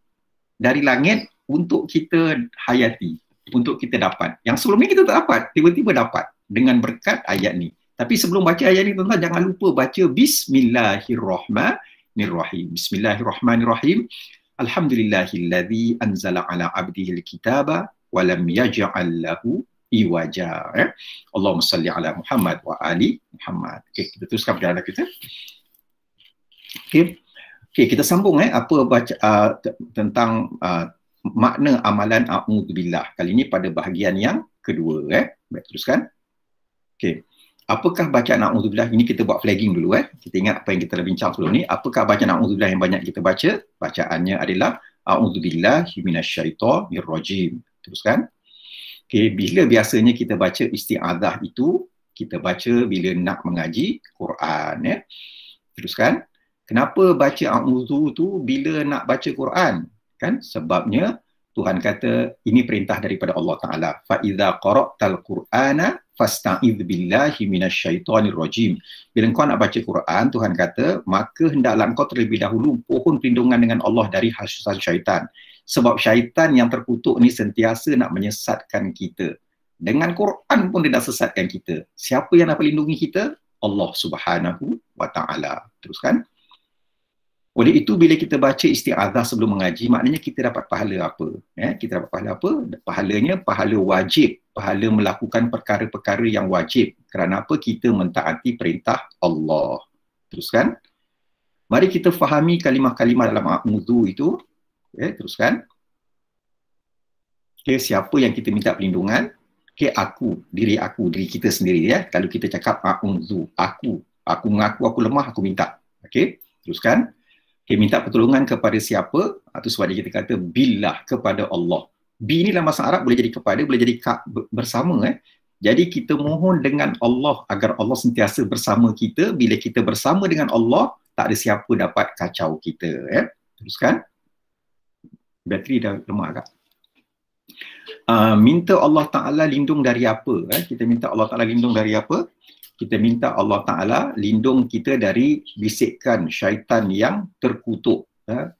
dari langit untuk kita hayati, untuk kita dapat. Yang sebelum ni kita tak dapat, tiba-tiba dapat dengan berkat ayat ni. Tapi sebelum baca ayat ni tuan-tuan jangan lupa baca Bismillahirrahmanirrahim. Bismillahirrahmanirrahim. Alhamdulillahilladzi anzala ala 'abdihil kitaba wa lam yaj'al lahu iwaja. Allahumma salli ala Muhammad wa ali Muhammad. Okey, kita teruskan perjalanan kita. Okey, kita sambung apa baca tentang makna amalan a'udzubillah. Kali ini pada bahagian yang kedua. Baik, teruskan. Okey. Apakah bacaan a'udzubillah? Ini kita buat flagging dulu. Kita ingat apa yang kita dah bincang sebelum ni. Apakah bacaan a'udzubillah yang banyak kita baca? Bacaannya adalah a'udzubillahi minasyaitonir rajim. Teruskan. Okay, bila biasanya kita baca isti'adzah itu, kita baca bila nak mengaji Quran. Ya. Teruskan. Kenapa baca a'udzu tu bila nak baca Quran? Kan? Sebabnya Tuhan kata ini perintah daripada Allah Ta'ala. Fa'idha qara'tal Qur'ana fasta'idh billahi minasyaitonir rajim. Bila engkau nak baca Quran, Tuhan kata, maka hendaklah engkau terlebih dahulu pohon perlindungan dengan Allah dari hasutan syaitan. Sebab syaitan yang terkutuk ni sentiasa nak menyesatkan kita. Dengan Quran pun dia nak sesatkan kita. Siapa yang nak melindungi kita? Allah Subhanahu wa Ta'ala. Teruskan. Oleh itu bila kita baca isti'adzah sebelum mengaji, maknanya kita dapat pahala apa? Kita dapat pahala apa? Pahalanya pahala wajib. Pahala melakukan perkara-perkara yang wajib. Kerana apa? Kita mentaati perintah Allah. Teruskan. Mari kita fahami kalimah-kalimah dalam a'udzu itu.
Okay, teruskan. Okay, siapa yang kita minta perlindungan? Okay, diri kita sendiri ya. Kalau kita cakap a'udzu, aku mengaku aku lemah, aku minta. Okay, teruskan. Okay, minta pertolongan kepada siapa? Itu sebab dia kita kata billah, kepada Allah. Bi ni dalam bahasa Arab boleh jadi kepada, boleh jadi bersama. Jadi kita mohon dengan Allah agar Allah sentiasa bersama kita. Bila kita bersama dengan Allah, tak ada siapa dapat kacau kita. Teruskan. Bateri dah lemah agak. Minta Allah Ta'ala lindung dari apa? Kita minta Allah Ta'ala lindung dari apa? Kita minta Allah Ta'ala lindung kita dari bisikan syaitan yang terkutuk.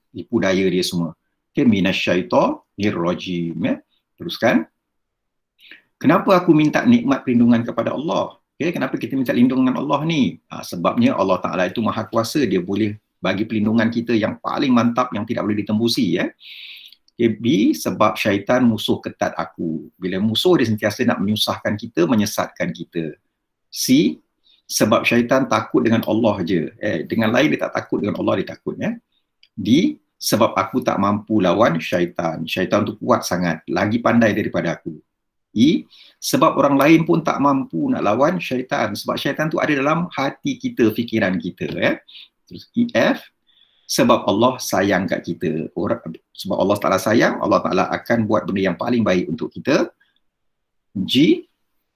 Tipu daya dia semua. Okay, minasyaitonir rajim. Teruskan. Kenapa aku minta nikmat perlindungan kepada Allah? Okay, kenapa kita minta lindung dengan Allah ni? Sebabnya Allah Ta'ala itu maha kuasa. Dia boleh bagi perlindungan kita yang paling mantap, yang tidak boleh ditembusi. Okay, B, sebab syaitan musuh ketat aku. Bila musuh dia sentiasa nak menyusahkan kita, menyesatkan kita. C, sebab syaitan takut dengan Allah je. Dengan lain dia tak takut, dengan Allah dia takut. D, sebab aku tak mampu lawan syaitan. Syaitan tu kuat sangat, lagi pandai daripada aku. E, sebab orang lain pun tak mampu nak lawan syaitan. Sebab syaitan tu ada dalam hati kita, fikiran kita. Terus E, F, sebab Allah sayang kat kita. Sebab Allah Ta'ala sayang, Allah Ta'ala akan buat benda yang paling baik untuk kita. G,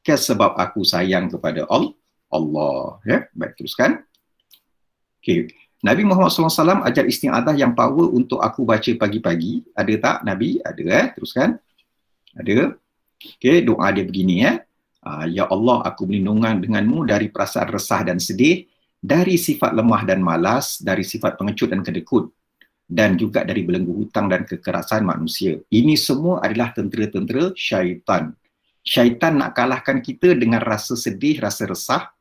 sebab aku sayang kepada Allah. Baik, teruskan. Okay. Nabi Muhammad SAW ajar isti'adah yang power untuk aku baca pagi-pagi. Ada tak Nabi? Ada. Teruskan. Ada. Okay, doa dia begini. Ya Allah, aku berlindungan denganmu dari perasaan resah dan sedih, dari sifat lemah dan malas, dari sifat pengecut dan kedekut, dan juga dari belenggu hutang dan kekerasan manusia. Ini semua adalah tentera-tentera syaitan. Syaitan nak kalahkan kita dengan rasa sedih, rasa resah,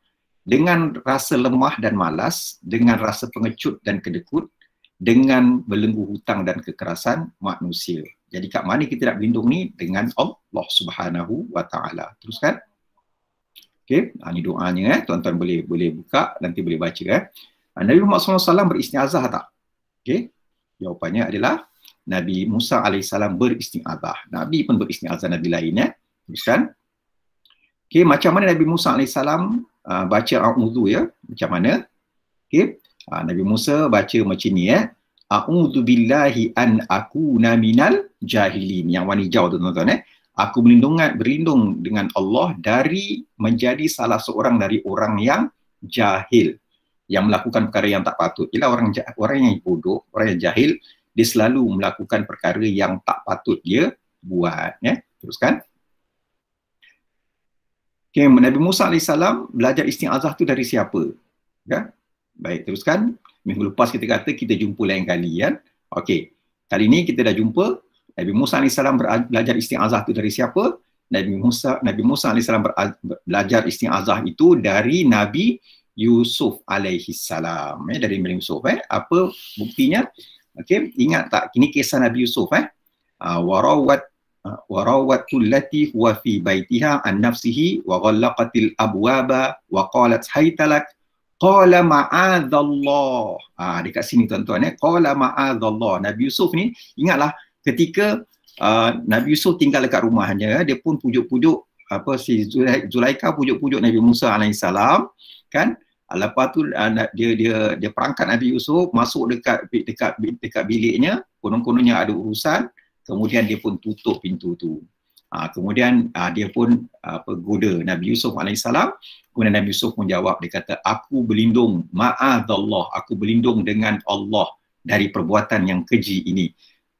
dengan rasa lemah dan malas, dengan rasa pengecut dan kedekut, dengan belenggu hutang dan kekerasan manusia. Jadi kat mana kita nak berlindung ni? Dengan Allah Subhanahu wa Ta'ala. Teruskan. Okey, ini doanya. Tuan-tuan boleh buka, nanti boleh baca. Nabi Muhammad SAW beristiazah tak? Okey, jawapannya adalah Nabi Musa AS beristiazah. Nabi pun beristiazah Nabi lain. Teruskan. Okey, macam mana Nabi Musa AS baca a'udzu ya? Macam mana? Okey, Nabi Musa baca macam ni a'udzu billahi an akuna minal jahilin. Yang warna hijau tu tuan-tuan Aku berlindung dengan Allah dari menjadi salah seorang dari orang yang jahil, yang melakukan perkara yang tak patut. Ialah orang yang bodoh, orang yang jahil, dia selalu melakukan perkara yang tak patut dia buat. Teruskan. Okay, Nabi Musa AS belajar isti'azah tu dari siapa? Baik, teruskan. Minggu lepas kita kata kita jumpa lain kali. Okey, kali ni kita dah jumpa. Nabi Musa AS belajar isti'azah itu dari siapa? Nabi Musa AS belajar isti'azah itu dari Nabi Yusuf alaihissalam. Dari Nabi Yusuf. Apa buktinya? Okey, ingat tak? Ini kisah Nabi Yusuf. Warawatu allati huwa fi baitiha an nafsihi wa ghallaqatil abwaba wa qalat haytalak qala ma'adzallah. Dekat sini tuan-tuan qala ma'adzallah. Nabi Yusuf ni ingatlah ketika Nabi Yusuf tinggal dekat rumahnya, dia pun pujuk-pujuk si Zulaikha pujuk-pujuk Nabi Musa alaihissalam kan. Lepas tu dia perangkat Nabi Yusuf masuk dekat biliknya, konon-kononnya ada urusan, kemudian dia pun tutup pintu tu. Kemudian dia pun goda Nabi Yusuf alaihissalam. Kemudian Nabi Yusuf pun jawab, dia kata aku berlindung ma'adzallah, aku berlindung dengan Allah dari perbuatan yang keji ini.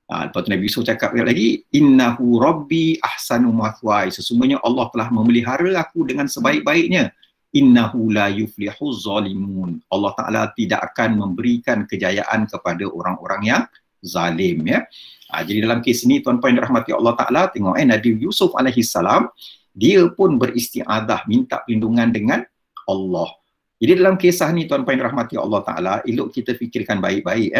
Lepas tu Nabi Yusuf cakap lagi, innahu rabbi ahsanu mathwaya, sesungguhnya Allah telah memelihara aku dengan sebaik-baiknya. Innahu la yuflihu zalimun, Allah Ta'ala tidak akan memberikan kejayaan kepada orang-orang yang zalim. Jadi dalam kes ini tuan-tuan yang dirahmati Allah Ta'ala, tengok Nabi Yusuf alaihissalam, dia pun beristi'adah, minta perlindungan dengan Allah. Jadi dalam kisah ni tuan-tuan yang dirahmati Allah Ta'ala, elok kita fikirkan baik-baik.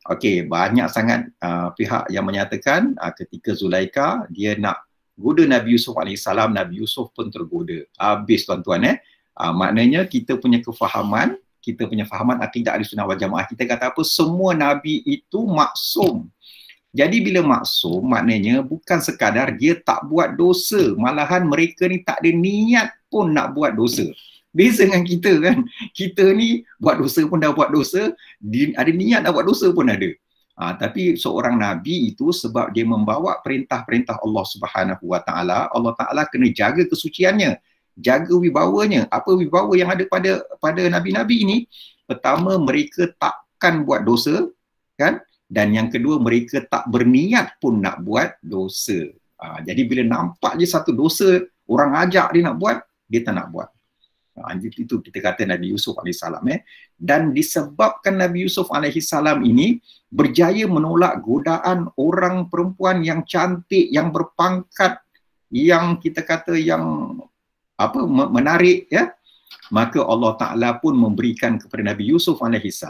Okey, banyak sangat pihak yang menyatakan ketika Zulaikha dia nak goda Nabi Yusuf alaihissalam, Nabi Yusuf pun tergoda. Habis tuan-tuan maknanya kita punya kefahaman, kita punya fahaman akidah Ahlussunnah wal Jamaah, kita kata apa? Semua nabi itu maksum. Jadi bila maksum maknanya bukan sekadar dia tak buat dosa, malahan mereka ni tak ada niat pun nak buat dosa. Beza dengan kita kan. Kita ni buat dosa pun dah buat dosa, ada niat nak buat dosa pun ada. Tapi seorang Nabi itu sebab dia membawa perintah-perintah Allah Subhanahu Wa Taala, Allah Taala kena jaga kesuciannya, jaga wibawanya. Apa wibawa yang ada pada Nabi-Nabi ini? Pertama, mereka takkan buat dosa, kan? Dan yang kedua, mereka tak berniat pun nak buat dosa. Jadi bila nampak je satu dosa, orang ajak dia nak buat, dia tak nak buat. Itu kita kata Nabi Yusuf AS. Dan disebabkan Nabi Yusuf AS ini berjaya menolak godaan orang perempuan yang cantik, yang berpangkat, yang kita kata yang menarik, ya, maka Allah Ta'ala pun memberikan kepada Nabi Yusuf AS,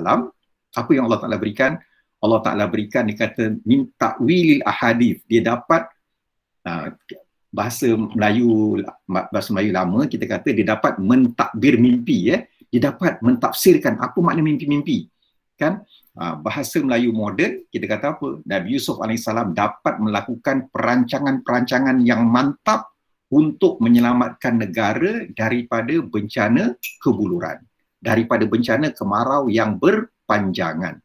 apa yang Allah Ta'ala berikan? Allah Ta'ala berikan, dia kata min ta'wilil ahadith, dia dapat bahasa Melayu lama kita kata dia dapat mentakbir mimpi, ya. Dia dapat mentafsirkan apa makna mimpi-mimpi, kan? Bahasa Melayu moden kita kata apa? Nabi Yusuf AS dapat melakukan perancangan-perancangan yang mantap untuk menyelamatkan negara daripada bencana kebuluran, daripada bencana kemarau yang berpanjangan.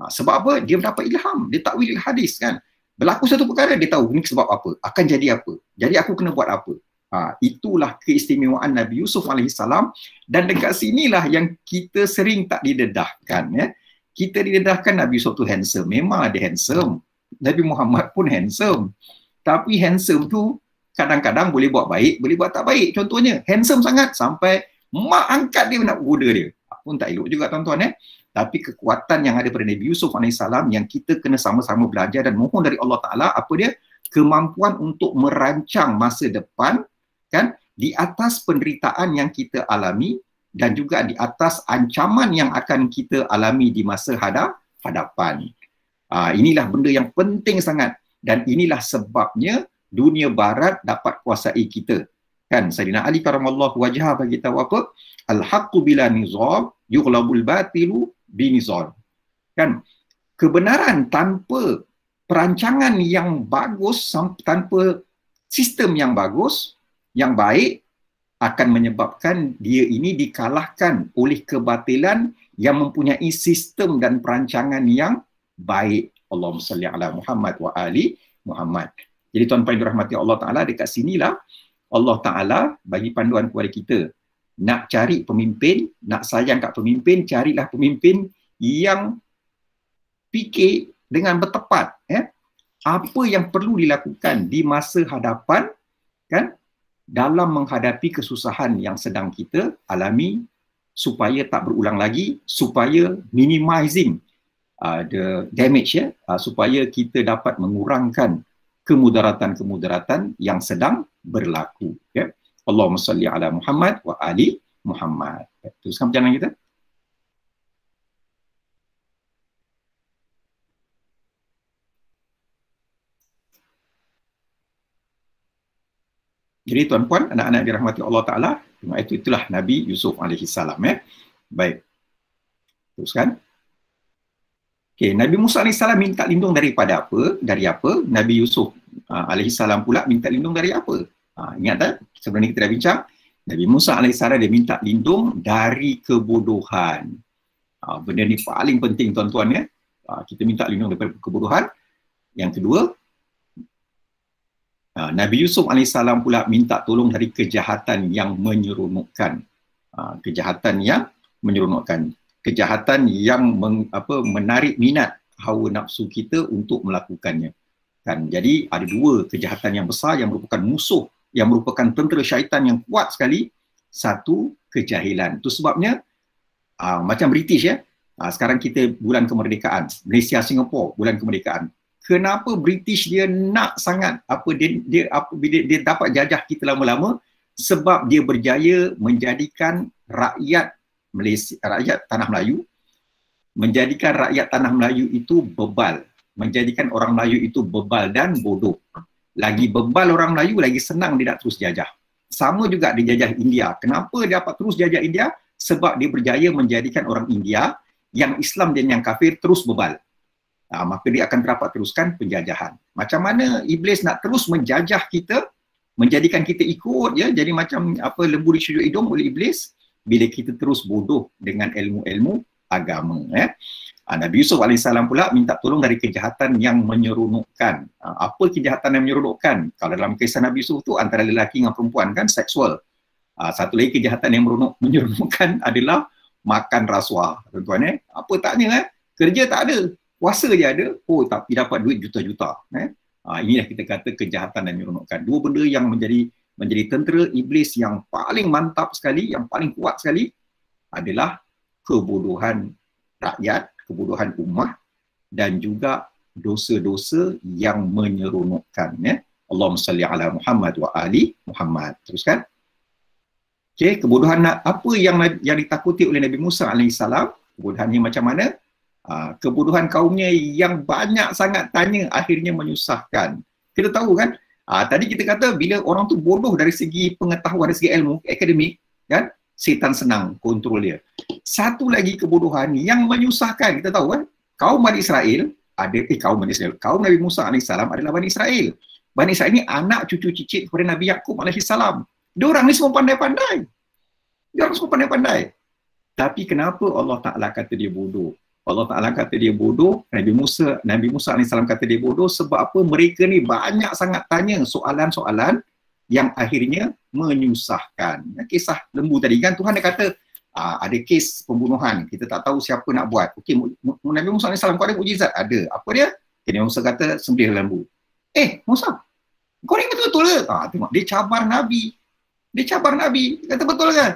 Sebab apa? Dia mendapat ilham, dia takwil hadis, kan? Berlaku satu perkara, dia tahu ini sebab apa, akan jadi apa, jadi aku kena buat apa. Itulah keistimewaan Nabi Yusuf AS. Dan dekat sinilah yang kita sering tak didedahkan, ya. Kita didedahkan Nabi Yusuf tu handsome, memang dia handsome. Nabi Muhammad pun handsome. Tapi handsome tu kadang-kadang boleh buat baik, boleh buat tak baik. Contohnya, handsome sangat sampai mak angkat dia nak goda dia. Pun tak elok juga tuan-tuan, ya. Tapi kekuatan yang ada pada Nabi Yusuf AS yang kita kena sama-sama belajar dan mohon dari Allah Ta'ala, apa dia? Kemampuan untuk merancang masa depan, kan? Di atas penderitaan yang kita alami dan juga di atas ancaman yang akan kita alami di masa hadapan. Inilah benda yang penting sangat, dan inilah sebabnya dunia barat dapat kuasai kita. Kan Sayyidina Ali karamallahu wajhah bagi tahu apa? Al-haqqu bila nizam yughlabul batilu binizam. Kan kebenaran tanpa perancangan yang bagus, tanpa sistem yang bagus, yang baik, akan menyebabkan dia ini dikalahkan oleh kebatilan yang mempunyai sistem dan perancangan yang baik. Allahumma salli ala Muhammad wa ali Muhammad. Jadi tuan-tuan dirahmati Allah Ta'ala, dekat sinilah Allah Ta'ala bagi panduan kepada kita. Nak cari pemimpin, nak sayang kat pemimpin, carilah pemimpin yang fikir dengan bertepat. Apa yang perlu dilakukan di masa hadapan, kan, dalam menghadapi kesusahan yang sedang kita alami, supaya tak berulang lagi, supaya minimizing the damage, ya, supaya kita dapat mengurangkan kemudaratan-kemudaratan yang sedang berlaku, ya. Allahumma salli ala Muhammad wa ali Muhammad. Teruskan perjalanan kita. Jadi tuan-puan, anak-anak dirahmati Allah Ta'ala, itulah Nabi Yusuf AS, ya. Baik. Teruskan. Okay, Nabi Musa AS minta lindung daripada apa? Dari apa? Nabi Yusuf AS pula minta lindung dari apa? Ingat tak? Sebelum ni kita dah bincang. Nabi Musa AS dia minta lindung dari kebodohan. Benda ni paling penting tuan-tuan, ya. Kita minta lindung daripada kebodohan. Yang kedua, Nabi Yusuf AS pula minta tolong dari kejahatan yang menyeronokkan. Kejahatan yang menyeronokkan. Kejahatan yang menarik minat hawa nafsu kita untuk melakukannya. Kan? Jadi ada dua kejahatan yang besar yang merupakan musuh, yang merupakan tentera syaitan yang kuat sekali. Satu, kejahilan. Itu sebabnya macam British, ya. Sekarang kita bulan kemerdekaan, Malaysia, Singapura bulan kemerdekaan. Kenapa British dia nak sangat dia dapat jajah kita lama-lama? Sebab dia berjaya menjadikan rakyat Malaysia, rakyat tanah Melayu, menjadikan rakyat tanah Melayu itu bebal, menjadikan orang Melayu itu bebal dan bodoh. Lagi bebal orang Melayu, lagi senang dia nak terus jajah. Sama juga dia jajah India. Kenapa dia dapat terus jajah India? Sebab dia berjaya menjadikan orang India yang Islam dan yang kafir terus bebal. maka dia akan terdapat teruskan penjajahan. Macam mana iblis nak terus menjajah kita, menjadikan kita ikut, ya, jadi macam apa lembu dicujur hidung oleh iblis bila kita terus bodoh dengan ilmu-ilmu agama. Nabi Yusuf AS pula minta tolong dari kejahatan yang menyeronokkan. Apa kejahatan yang menyeronokkan? Kalau dalam kisah Nabi Yusuf tu antara lelaki dengan perempuan kan, seksual. Satu lagi kejahatan yang menyeronokkan adalah makan rasuah. Tuan-tuan, apa taknya, kerja tak ada, puasa je ada, tapi dapat duit juta-juta. Inilah kita kata kejahatan yang menyeronokkan. Dua benda yang menjadi tentera iblis yang paling mantap sekali, yang paling kuat sekali adalah kebodohan rakyat, kebodohan ummah dan juga dosa-dosa yang menyeronokkan. Allahumma salli ala Muhammad wa ali Muhammad. Teruskan. Okey, kebodohan apa yang ditakuti oleh Nabi Musa AS? Kebodohannya macam mana? Kebodohan kaumnya yang banyak sangat tanya akhirnya menyusahkan. Kita tahu kan, tadi kita kata bila orang tu bodoh dari segi pengetahuan, dari segi ilmu, akademik, kan, setan senang kontrol dia. Satu lagi kebodohan yang menyusahkan, kita tahu kan, kaum Bani Israel, kaum Nabi Musa AS adalah Bani Israel. Bani Israel ni anak cucu cicit kepada Nabi Yaqub AS. Diorang ni semua pandai-pandai. Tapi kenapa Allah Ta'ala kata dia bodoh? Allah Ta'ala kata dia bodoh, Nabi Musa AS kata dia bodoh sebab apa? Mereka ni banyak sangat tanya soalan-soalan yang akhirnya menyusahkan. Kisah lembu tadi kan, Tuhan dia kata ada kes pembunuhan, kita tak tahu siapa nak buat. Okey, Nabi Musa AS kau ada mukjizat? Ada. Apa dia? Nabi Musa kata sembelih lembu. Musa, kau ni betul-betul ke? Tengok, dia cabar Nabi. Dia kata betul ke?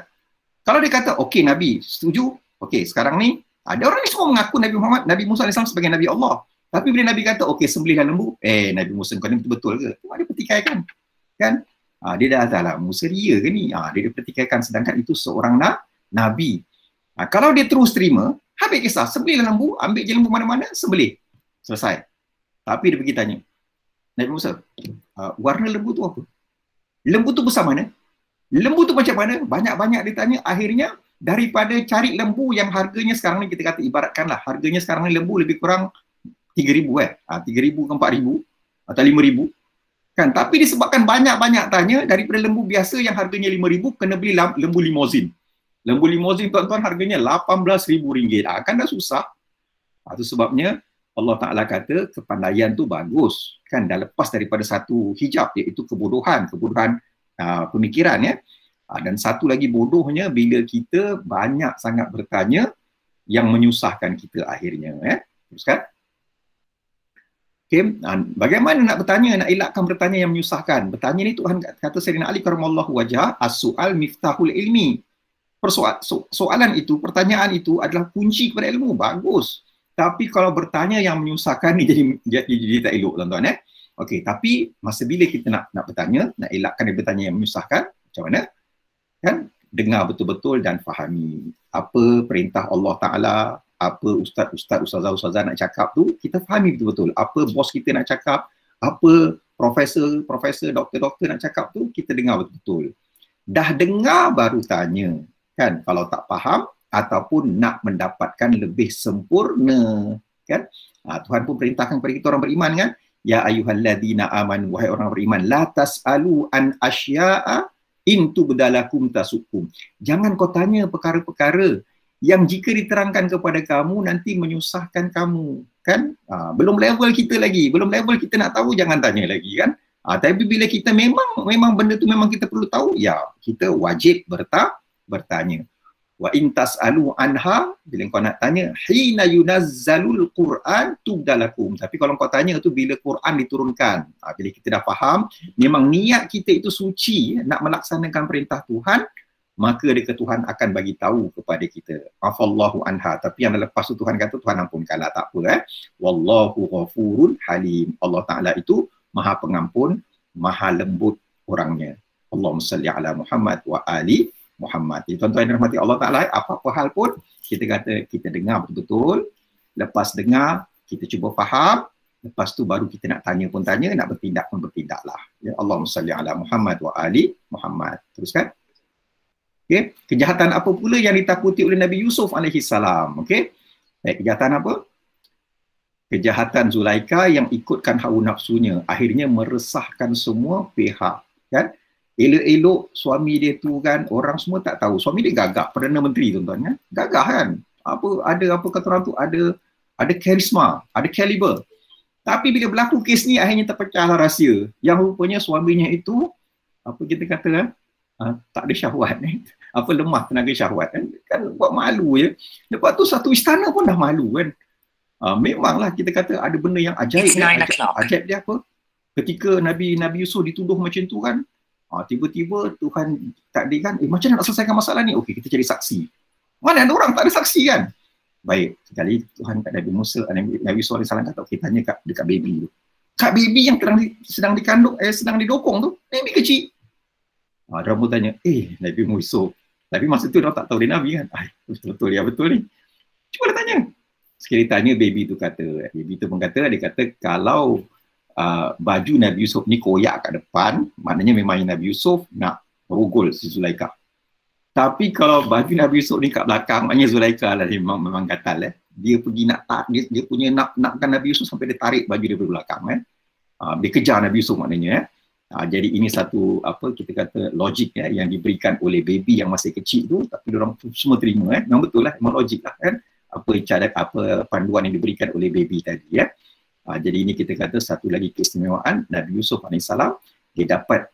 Kalau dia kata, okey Nabi, setuju. Okey, sekarang ni ada orang ni semua mengaku Nabi Musa AS sebagai Nabi Allah. Tapi bila Nabi kata, okey sembelihlah lembu, Nabi Musa kau ni betul-betul ke? Tengok dia pertikaikan. Kan? Dia dah lah, Musa ria ke ni? Dia pertikaikan, sedangkan itu seorang Nabi. Kalau dia terus terima, habis kisah, sembelihlah lembu, ambil je lembu mana-mana, sembelih. Selesai. Tapi dia pergi tanya, Nabi Musa, warna lembu tu apa? Lembu tu besar mana? Lembu tu macam mana? Banyak-banyak dia tanya. Akhirnya daripada cari lembu yang harganya sekarang ni, kita kata ibaratkanlah harganya sekarang ni lembu lebih kurang 3,000 3,000 ke 4,000 atau 5,000 kan. Tapi disebabkan banyak-banyak tanya, daripada lembu biasa yang harganya 5,000 kena beli lembu limousin. Lembu limousin tuan-tuan harganya RM18,000. Kan dah susah. Itu sebabnya Allah Ta'ala kata kepandaian tu bagus. Kan dah lepas daripada satu hijab, iaitu kebodohan pemikiran ya. Dan satu lagi bodohnya bila kita banyak sangat bertanya yang menyusahkan kita akhirnya. Teruskan. Okay. Bagaimana nak bertanya, nak elakkan bertanya yang menyusahkan? Bertanya ni Tuhan kata Sayyidina Ali karamallahu wajhah, as-su'al miftahul ilmi. Soalan itu, pertanyaan itu adalah kunci kepada ilmu. Bagus. Tapi kalau bertanya yang menyusahkan ni jadi tak elok tuan-tuan. Okey, tapi masa bila kita nak bertanya, nak elakkan dia bertanya yang menyusahkan, macam mana? Kan? Dengar betul-betul dan fahami apa perintah Allah Ta'ala, apa ustazah nak cakap tu, kita fahami betul-betul. Apa bos kita nak cakap, apa profesor, doktor nak cakap tu, kita dengar betul-betul. Dah dengar baru tanya. Kan? Kalau tak faham ataupun nak mendapatkan lebih sempurna. Kan? Tuhan pun perintahkan kepada kita orang beriman kan? Ya ayyuhalladzina amanu, wahai orang beriman, la tas'alu an asya'a in tubdalakum tasukum. Jangan kau tanya perkara-perkara yang jika diterangkan kepada kamu nanti menyusahkan kamu, kan? Belum level kita lagi, belum level kita nak tahu, jangan tanya lagi kan? Tapi bila kita memang benda tu memang kita perlu tahu, ya kita wajib bertanya. Wa in tas'alu anha, bila kau nak tanya, hina yunazzalul Quran tubdalakum. Tapi kalau kau tanya tu bila Quran diturunkan, bila kita dah faham, memang niat kita itu suci, nak melaksanakan perintah Tuhan, maka dekat Tuhan akan bagi tahu kepada kita. Afallahu anha. Tapi yang lepas tu Tuhan kata, Tuhan ampunkanlah, tak apa. Wallahu ghafurun halim. Allah Ta'ala itu maha pengampun, maha lembut orangnya. Allahumma salli ala Muhammad wa ali Muhammad. Jadi tuan-tuan yang dirahmati Allah Ta'ala, apa-apa hal pun kita kata kita dengar betul-betul, lepas dengar kita cuba faham, lepas tu baru kita nak tanya pun tanya, nak bertindak pun bertindaklah. Ya, Allahumma salli ala Muhammad wa ali Muhammad. Teruskan. Okey, kejahatan apa pula yang ditakuti oleh Nabi Yusuf alaihi salam? Okey. Kejahatan apa? kejahatan Zulaikha yang ikutkan hawa nafsunya akhirnya meresahkan semua pihak, kan. Elok-elok suami dia tu kan, orang semua tak tahu. Suami dia gagah, Perdana Menteri tuan-tuan, kan. Gagah kan. Apa kata orang tu, ada karisma, ada kaliber. Tapi bila berlaku kes ni akhirnya terpecahlah rahsia. Yang rupanya suaminya itu apa kita kata kan, tak ada syahwat, lemah tenaga syahwat, kan buat malu je. Lepas tu satu istana pun dah malu, kan. Memanglah kita kata ada benda yang ajaib. Ajaib dia apa? Ketika Nabi Yusuf dituduh macam tu kan, tiba-tiba Tuhan takdirkan, macam mana nak selesaikan masalah ni? Okey, kita cari saksi. Mana ada orang tak ada saksi, kan? Baik, sekali Tuhan kat Nabi Yusuf AS kata, okey, tanya dekat baby tu. Kat baby yang sedang dikandung, sedang didokong tu, baby kecil. Dia pun tanya, Nabi Yusuf. Tapi masa tu dia tak tahu dia Nabi, kan? Betul-betul dia betul ni. Cuba dia tanya. Sekali tanya, baby tu pun kata, dia kata kalau baju Nabi Yusuf ni koyak kat depan, maknanya memang Nabi Yusuf nak rogol si Zulaikha. Tapi kalau baju Nabi Yusuf ni kat belakang, maknanya Zulaikha lah memang gatal. Dia pergi dia punya nakkan Nabi Yusuf sampai dia tarik baju dia dari belakang. Dia kejar Nabi Yusuf maknanya. Jadi ini satu kita kata logik yang diberikan oleh baby yang masih kecil tu, tapi orang semua terima. Memang betul lah, memang logik lah, kan. Apa panduan yang diberikan oleh baby tadi, ya. Jadi ini kita kata satu lagi keistimewaan Nabi Yusuf AS, dia dapat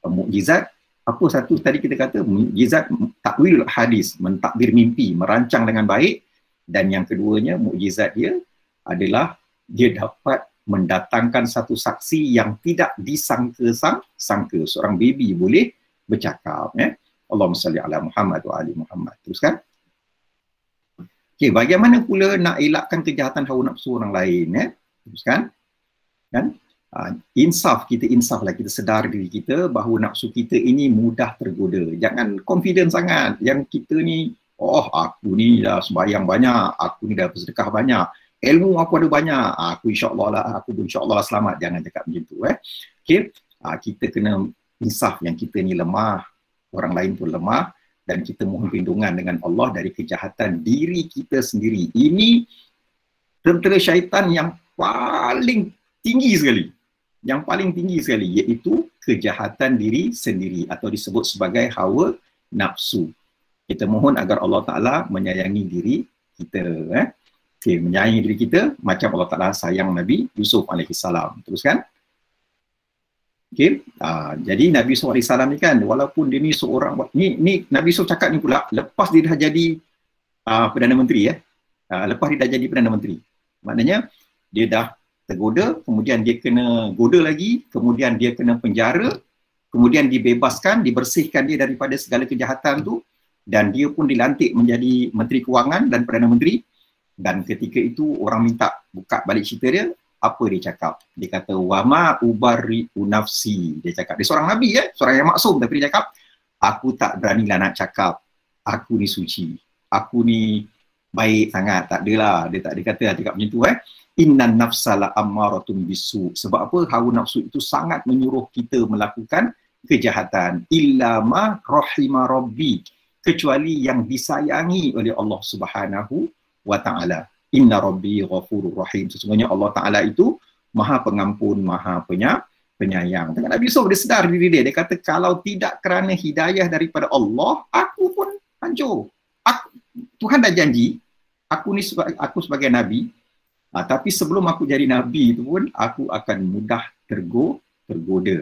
mukjizat. Apa satu tadi kita kata mukjizat takwil hadis, mentadbir mimpi, merancang dengan baik. Dan yang keduanya mukjizat dia adalah dia dapat mendatangkan satu saksi yang tidak disangka-sangka. Seorang baby boleh bercakap, ya. Allahumma salli ala Muhammad wa ali Muhammad. Teruskan. Okey, bagaimana pula nak elakkan kejahatan hawa nafsu orang lain, ya? Teruskan. Kan? Insaf lah, kita sedar diri kita bahawa nafsu kita ini mudah tergoda. Jangan confident sangat yang kita ni, aku ni dah sembahyang banyak, aku ni dah bersedekah banyak, ilmu aku ada banyak, aku insyaAllah lah selamat. Jangan cakap macam tu. Okay? Kita kena insaf yang kita ni lemah, orang lain pun lemah, dan kita mohon perlindungan dengan Allah dari kejahatan diri kita sendiri. Ini tentera syaitan yang paling tinggi sekali. Yang paling tinggi sekali, iaitu kejahatan diri sendiri atau disebut sebagai hawa nafsu. Kita mohon agar Allah Ta'ala menyayangi diri kita. Okay, menyayangi diri kita macam Allah Ta'ala sayang Nabi Yusuf AS. Teruskan. Okay. Jadi Nabi Yusuf AS ni kan, walaupun dia ni seorang, ni Nabi Yusuf cakap ni pula, lepas dia dah jadi Perdana Menteri. Lepas dia dah jadi Perdana Menteri. Maknanya, dia dah tergoda, kemudian dia kena goda lagi, kemudian dia kena penjara, kemudian dibebaskan, dibersihkan dia daripada segala kejahatan tu, dan dia pun dilantik menjadi Menteri Kewangan dan Perdana Menteri. Dan ketika itu orang minta buka balik cerita dia, apa dia cakap? Dia kata, wama ubari'u nafsi. Dia cakap, dia seorang Nabi, seorang yang maksum, tapi dia cakap, aku tak beranilah nak cakap aku ni suci, aku ni baik sangat. Tak adalah, dia kata macam tu. Innan nafsala ammaratun bisu. Sebab apa? Hawa nafsu itu sangat menyuruh kita melakukan kejahatan. Illa ma rahima rabbi. Kecuali yang disayangi oleh Allah Subhanahu wa Ta'ala. Inna rabbi ghafurur rahim. Sesungguhnya Allah Ta'ala itu maha pengampun, maha penyayang. Tengok Nabi Yusuf, dia sedar diri dia. Dia kata, kalau tidak kerana hidayah daripada Allah, aku pun hancur. Tuhan dah janji, aku sebagai Nabi, tapi sebelum aku jadi Nabi itu pun, aku akan mudah tergoda.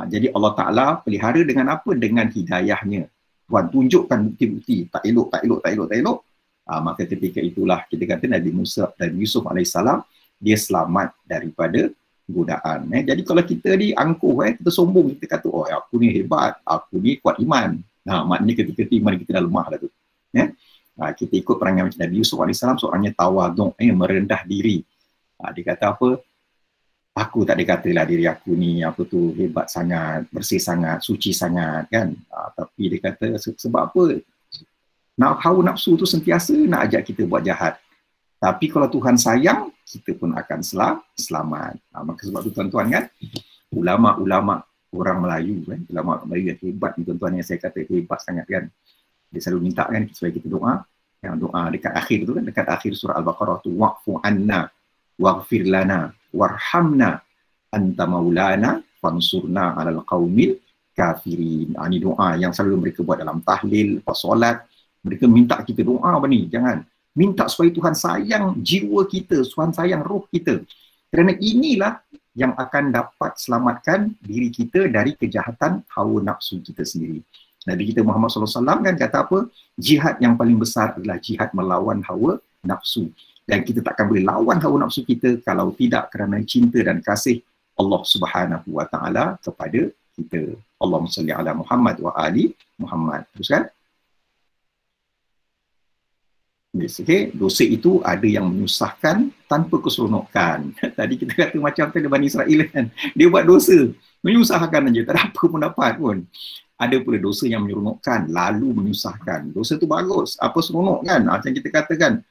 Jadi Allah Ta'ala pelihara dengan apa? Dengan hidayahnya. Tuhan tunjukkan bukti-bukti, tak elok. Maka ketika itulah kita kata Nabi Yusuf AS, dia selamat daripada godaan. Jadi kalau kita ni angkuh, kita sombong, kita kata, aku ni hebat, aku ni kuat iman. Maknanya ketika iman kita dah lemah lah tu. Kita ikut perangai macam Nabi Yusuf AS, seorangnya tawaduk, merendah diri. Dia kata apa? Aku tak dikatalah diri aku ni hebat sangat, bersih sangat, suci sangat, kan. Tapi dia kata sebab apa? Hawa nafsu tu sentiasa nak ajak kita buat jahat. Tapi kalau Tuhan sayang, kita pun akan selamat. Maka sebab tu tuan-tuan kan, ulama-ulama orang Melayu, ulama Melayu yang hebat ni tuan-tuan, yang saya kata hebat sangat kan. Dia selalu minta kan supaya kita doa. Yang doa dekat akhir tu kan, dekat akhir surah Al-Baqarah tu, wa'fu anna waghfir lana warhamna anta maulana fansurna 'alal qaumil kafirin. Ini doa yang selalu mereka buat dalam tahlil, lepas solat. Mereka minta kita doa apa ni? Jangan minta supaya Tuhan sayang jiwa kita, Tuhan sayang roh kita. Kerana inilah yang akan dapat selamatkan diri kita dari kejahatan hawa nafsu kita sendiri. Nabi kita Muhammad SAW kan kata apa? Jihad yang paling besar adalah jihad melawan hawa nafsu. Dan kita takkan boleh lawan hawa nafsu kita kalau tidak kerana cinta dan kasih Allah Subhanahu Wa Taala kepada kita. Allahumma salli ala Muhammad wa ali Muhammad. Teruskan. Yes, okay. Dosa itu ada yang menyusahkan tanpa keseronokan. Tadi kita kata macam tu Bani Israel kan. Dia buat dosa, menyusahkan aja, tak ada apa pun dapat pun. Ada pula dosa yang menyeronokkan lalu menyusahkan. Dosa tu bagus, apa seronok kan? Macam kita katakan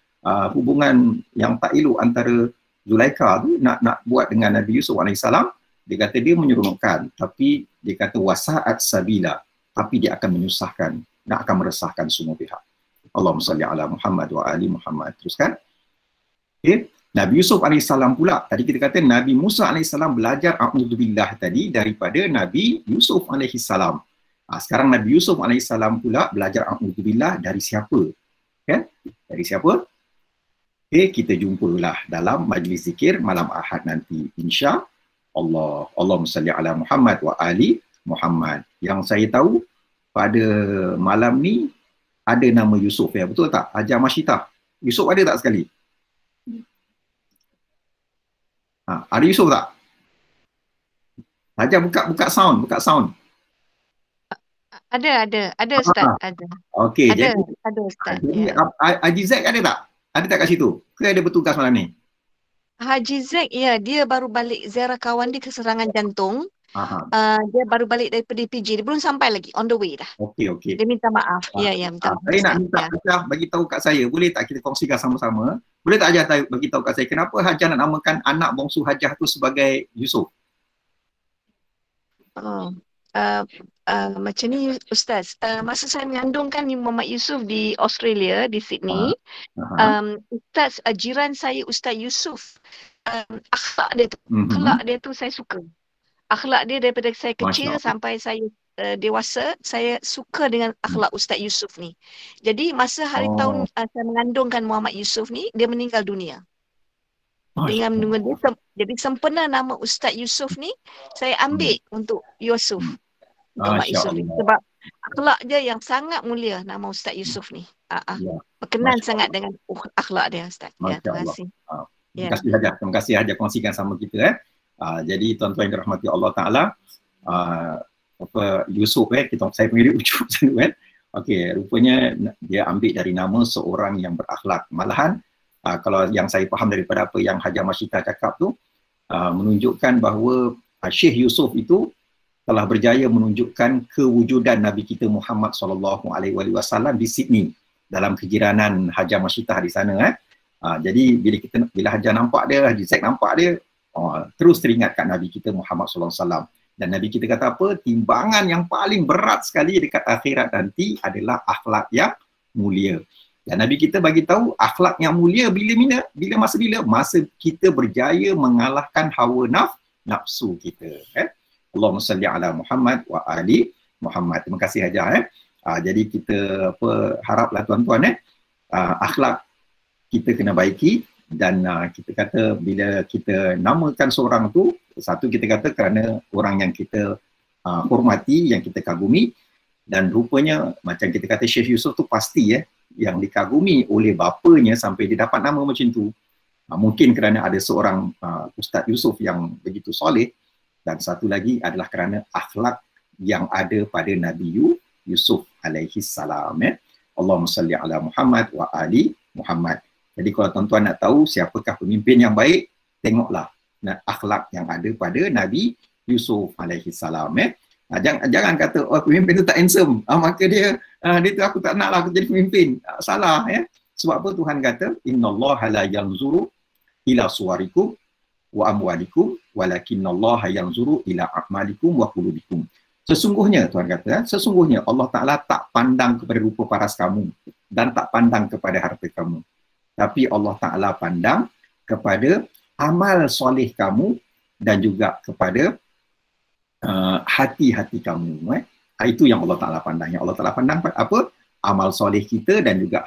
hubungan yang tak elok antara Zulaikha tu nak buat dengan Nabi Yusuf AS, dia kata dia menyeronokkan, tapi dia kata wasa'at sabila, tapi dia akan menyusahkan, nak akan meresahkan semua pihak. Allahumma salli ala Muhammad wa ali Muhammad. Teruskan. Okay. Nabi Yusuf AS pula, tadi kita kata Nabi Musa AS belajar a'udzubillah tadi daripada Nabi Yusuf AS. Sekarang Nabi Yusuf AS pula belajar a'udzubillah dari siapa? Kan? Dari siapa? Okay, kita jumpalah dalam majlis zikir malam Ahad nanti, insya Allah. Allahumma salli ala Muhammad wa ali Muhammad. Yang saya tahu pada malam ni ada nama Yusuf ya, betul tak? Hajar Masyitah. Yusuf ada tak sekali? Ada Yusuf tak? Hajar buka sound,
Ada Ustaz, ada.
Okey, jadi
ada Ustaz.
Jadi Haji Zack ada tak? Ada tak kat situ? Ke ada bertugas malam ni?
Haji Zack, ya, dia baru balik ziarah kawan dia keserangan jantung. Dia baru balik daripada PJ, dia belum sampai lagi, on the way dah.
Okey.
Dia minta maaf. Ya, minta maaf.
Saya nak minta Hajar bagi tahu kat saya, boleh tak kita kongsikan sama-sama? Boleh tak Hajar bagi tahu kat saya kenapa Hajar nak namakan anak bongsu Hajar tu sebagai Yusuf?
Macam ni Ustaz, masa saya mengandungkan Muhammad Yusuf di Australia, di Sydney, Ustaz, jiran saya Ustaz Yusuf, akhlak dia tu saya suka. Akhlak dia daripada saya kecil sampai saya dewasa, saya suka dengan akhlak Ustaz Yusuf ni. Jadi masa hari tahun saya mengandungkan Muhammad Yusuf ni, dia meninggal dunia. Dengan menunggu dia, jadi sempena nama Ustaz Yusuf ni, saya ambil untuk Yusuf. Muhammad Yusuf ni. Sebab akhlak dia yang sangat mulia, nama Ustaz Yusuf ni. Berkenan sangat dengan akhlak dia Ustaz. Ya, terima kasih.
Terima kasih Hajar kongsikan sama kita. Jadi tuan-tuan yang dirahmati Allah Ta'ala, Yusuf saya panggil dia Ucup kan. Okey, rupanya dia ambil dari nama seorang yang berakhlak. Malahan kalau yang saya faham daripada apa yang Hajar Masyitah cakap tu, menunjukkan bahawa Syekh Yusuf itu telah berjaya menunjukkan kewujudan Nabi kita Muhammad SAW di Sydney dalam kejiranan Hajar Masyitah di sana. Jadi bila Hajar nampak dia, Haji Zack nampak dia, terus teringat kat Nabi kita Muhammad SAW. Dan Nabi kita kata apa? Timbangan yang paling berat sekali dekat akhirat nanti adalah akhlak yang mulia. Dan Nabi kita bagi tahu akhlak yang mulia bila masa kita berjaya mengalahkan hawa nafsu kita. Allahumma salli ala Muhammad wa ali Muhammad. Terima kasih Hajar. Jadi kita haraplah tuan-tuan akhlak kita kena baiki. Dan kita kata bila kita namakan seorang tu, satu kita kata kerana orang yang kita hormati, yang kita kagumi, dan rupanya macam kita kata Syekh Yusuf tu pasti yang dikagumi oleh bapanya sampai dia dapat nama macam tu. Mungkin kerana ada seorang Ustaz Yusuf yang begitu soleh, dan satu lagi adalah kerana akhlak yang ada pada Nabi Yusuf alaihi salam. Allahumma salli ala Muhammad wa ali Muhammad. Jadi kalau tuan-tuan nak tahu siapakah pemimpin yang baik, tengoklah akhlak yang ada pada Nabi Yusuf alaihi salam. Jangan kata pemimpin tu tak handsome, maka dia tu aku tak naklah aku jadi pemimpin. Salah Sebab apa Tuhan kata innallaha la yanzuru ila suwarikum wa amwalikum walakinallaha yanzuru ila a'malikum wa qulubikum. Sesungguhnya Tuhan kata, sesungguhnya Allah Ta'ala tak pandang kepada rupa paras kamu dan tak pandang kepada harta kamu. Tapi Allah Ta'ala pandang kepada amal soleh kamu dan juga kepada hati-hati kamu. Itu yang Allah Ta'ala pandang. Yang Allah Ta'ala pandang apa? Amal soleh kita dan juga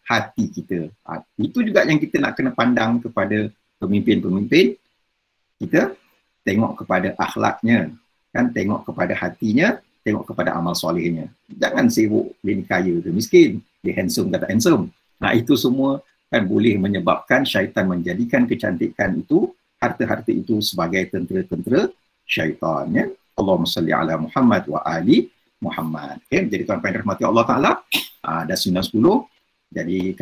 hati kita. Itu juga yang kita nak kena pandang kepada pemimpin-pemimpin. Kita tengok kepada akhlaknya, kan, tengok kepada hatinya, tengok kepada amal solehnya. Jangan sibuk dia ni kaya ke miskin, dia handsome ke tak handsome. Itu semua kan boleh menyebabkan syaitan menjadikan kecantikan itu, harta-harta itu sebagai tentera-tentera syaitan. Ya? Allahumma salli ala Muhammad wa ali Muhammad. Okay? Jadi tuan-tuan yang dirahmati Allah Ta'ala, dah 9:10. Jadi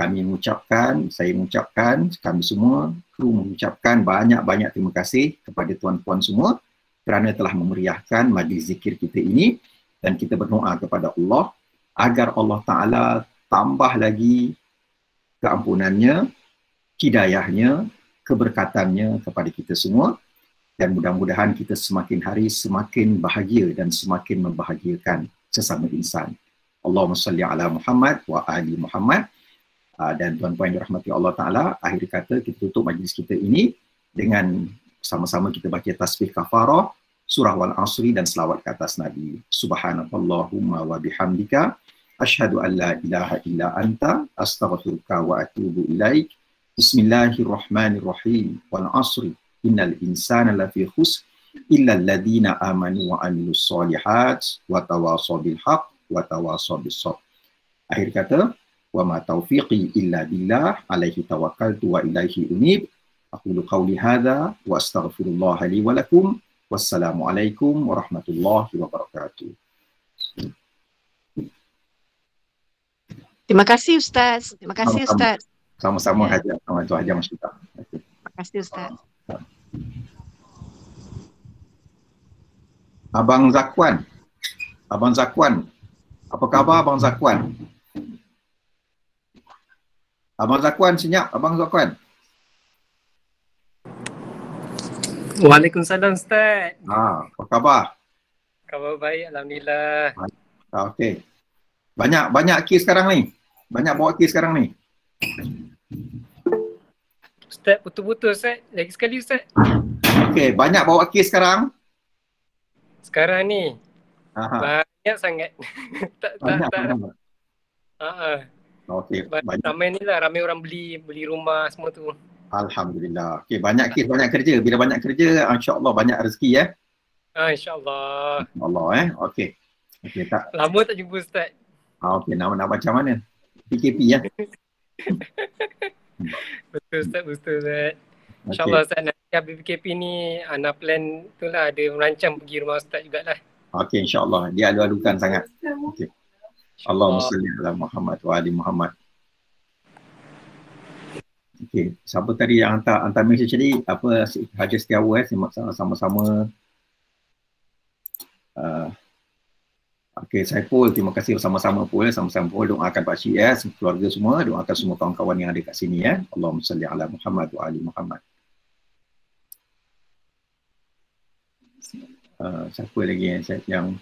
saya mengucapkan, kami semua, kru mengucapkan banyak-banyak terima kasih kepada tuan-puan semua kerana telah memeriahkan majlis zikir kita ini, dan kita berdoa kepada Allah agar Allah Ta'ala tambah lagi keampunannya, hidayahnya, keberkatannya kepada kita semua, dan mudah-mudahan kita semakin hari semakin bahagia dan semakin membahagiakan sesama insan. Allahumma salli ala Muhammad wa ali Muhammad. Dan tuan-puan yang dirahmati Allah Ta'ala, akhir kata kita tutup majlis kita ini dengan sama-sama kita baca tasbih kafarah, surah wal asri dan selawat ke atas Nabi. Subhanakallahumma wa bihamdika asyhadu an la ilaha illa anta astaghfiruka wa atubu ilaik. Bismillahirrahmanirrahim. Wal asri innal insana lafi khusr illa alladhina amanu wa amilus solihat wa tawasaw bil haqq wa tawasaw bis sabr. Akhir kata, wa ma taufiqi illa billah alaihi tawakkaltu wa ilaihi unib. Aqulu qawli hadza wa astaghfirullah li wa lakum. Wassalamualaikum warahmatullahi wabarakatuh.
Terima kasih Ustaz. Terima kasih Ustaz.
Sama-sama Hajar. Sama-sama Hajar Masyidah.
Terima kasih Ustaz.
Abang Zakwan. Abang Zakwan. Apa khabar Abang Zakwan? Abang Zakwan senyap, Abang Zakwan.
Waalaikumsalam Ustaz.
Apa khabar?
Khabar baik, alhamdulillah.
Okey. Banyak kes sekarang ni. Banyak bawa kes sekarang ni.
Ustaz putus-putus Ustaz. Lagi sekali Ustaz.
Okey, banyak bawa kes sekarang.
Sekarang ni.
Aha.
Banyak sangat.
Banyak. Okey, banyak.
Ramai ni lah, ramai orang beli rumah semua tu.
Alhamdulillah. Okey, banyak kes, banyak kerja. Bila banyak kerja, insya-Allah banyak rezeki ya.
InsyaAllah.
Allah Okey. Okey, tak.
Lama tak jumpa Ustaz.
Okey, nak macam mana? PKP ya.
Betul Ustaz, betul Ustaz. InsyaAllah Ustaz, nanti habis PKP ni, anak plan tu lah, ada merancang pergi rumah Ustaz jugalah.
Okey, insya-Allah. Dia alu-alukan sangat. Okey. Allahumma salli ala Muhammad wa ali Muhammad. Okey, siapa tadi yang hantar mesej tadi? Apa Haji Setiawa sama-sama. Okey, Saiful, terima kasih sama-sama Pul, doakan Pak Syed ya, keluarga semua, doakan semua kawan-kawan yang ada kat sini ya. Allahumma salli ala Muhammad wa ali Muhammad. Siapa lagi yang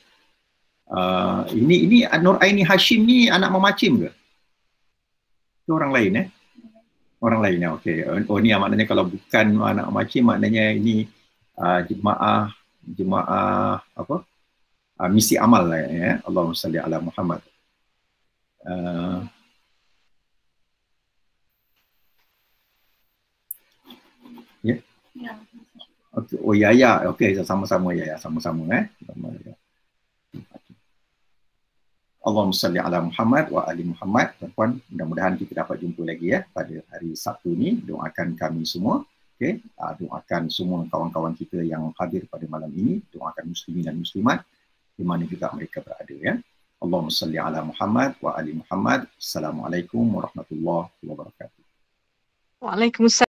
ini Nur Aini Hashim ni anak Mama Cim ke? Itu orang lain Orang lain okey. Ni maknanya kalau bukan anak Mama Cim, maknanya ini jemaah apa? Misi amal lah ya. Allahumma salli ala Muhammad. Ya. Okay. Oh ya. Okey, sama-sama ya, sama-sama Allahumma salli ala Muhammad wa ali Muhammad. Tuan-tuan, mudah-mudahan kita dapat jumpa lagi ya pada hari Sabtu ni. Doakan kami semua. Okey, doakan semua kawan-kawan kita yang hadir pada malam ini. Doakan muslimin dan muslimat di mana juga mereka berada ya. Allahumma salli ala Muhammad wa ali Muhammad. Assalamualaikum warahmatullahi wabarakatuh.
Waalaikumsalam.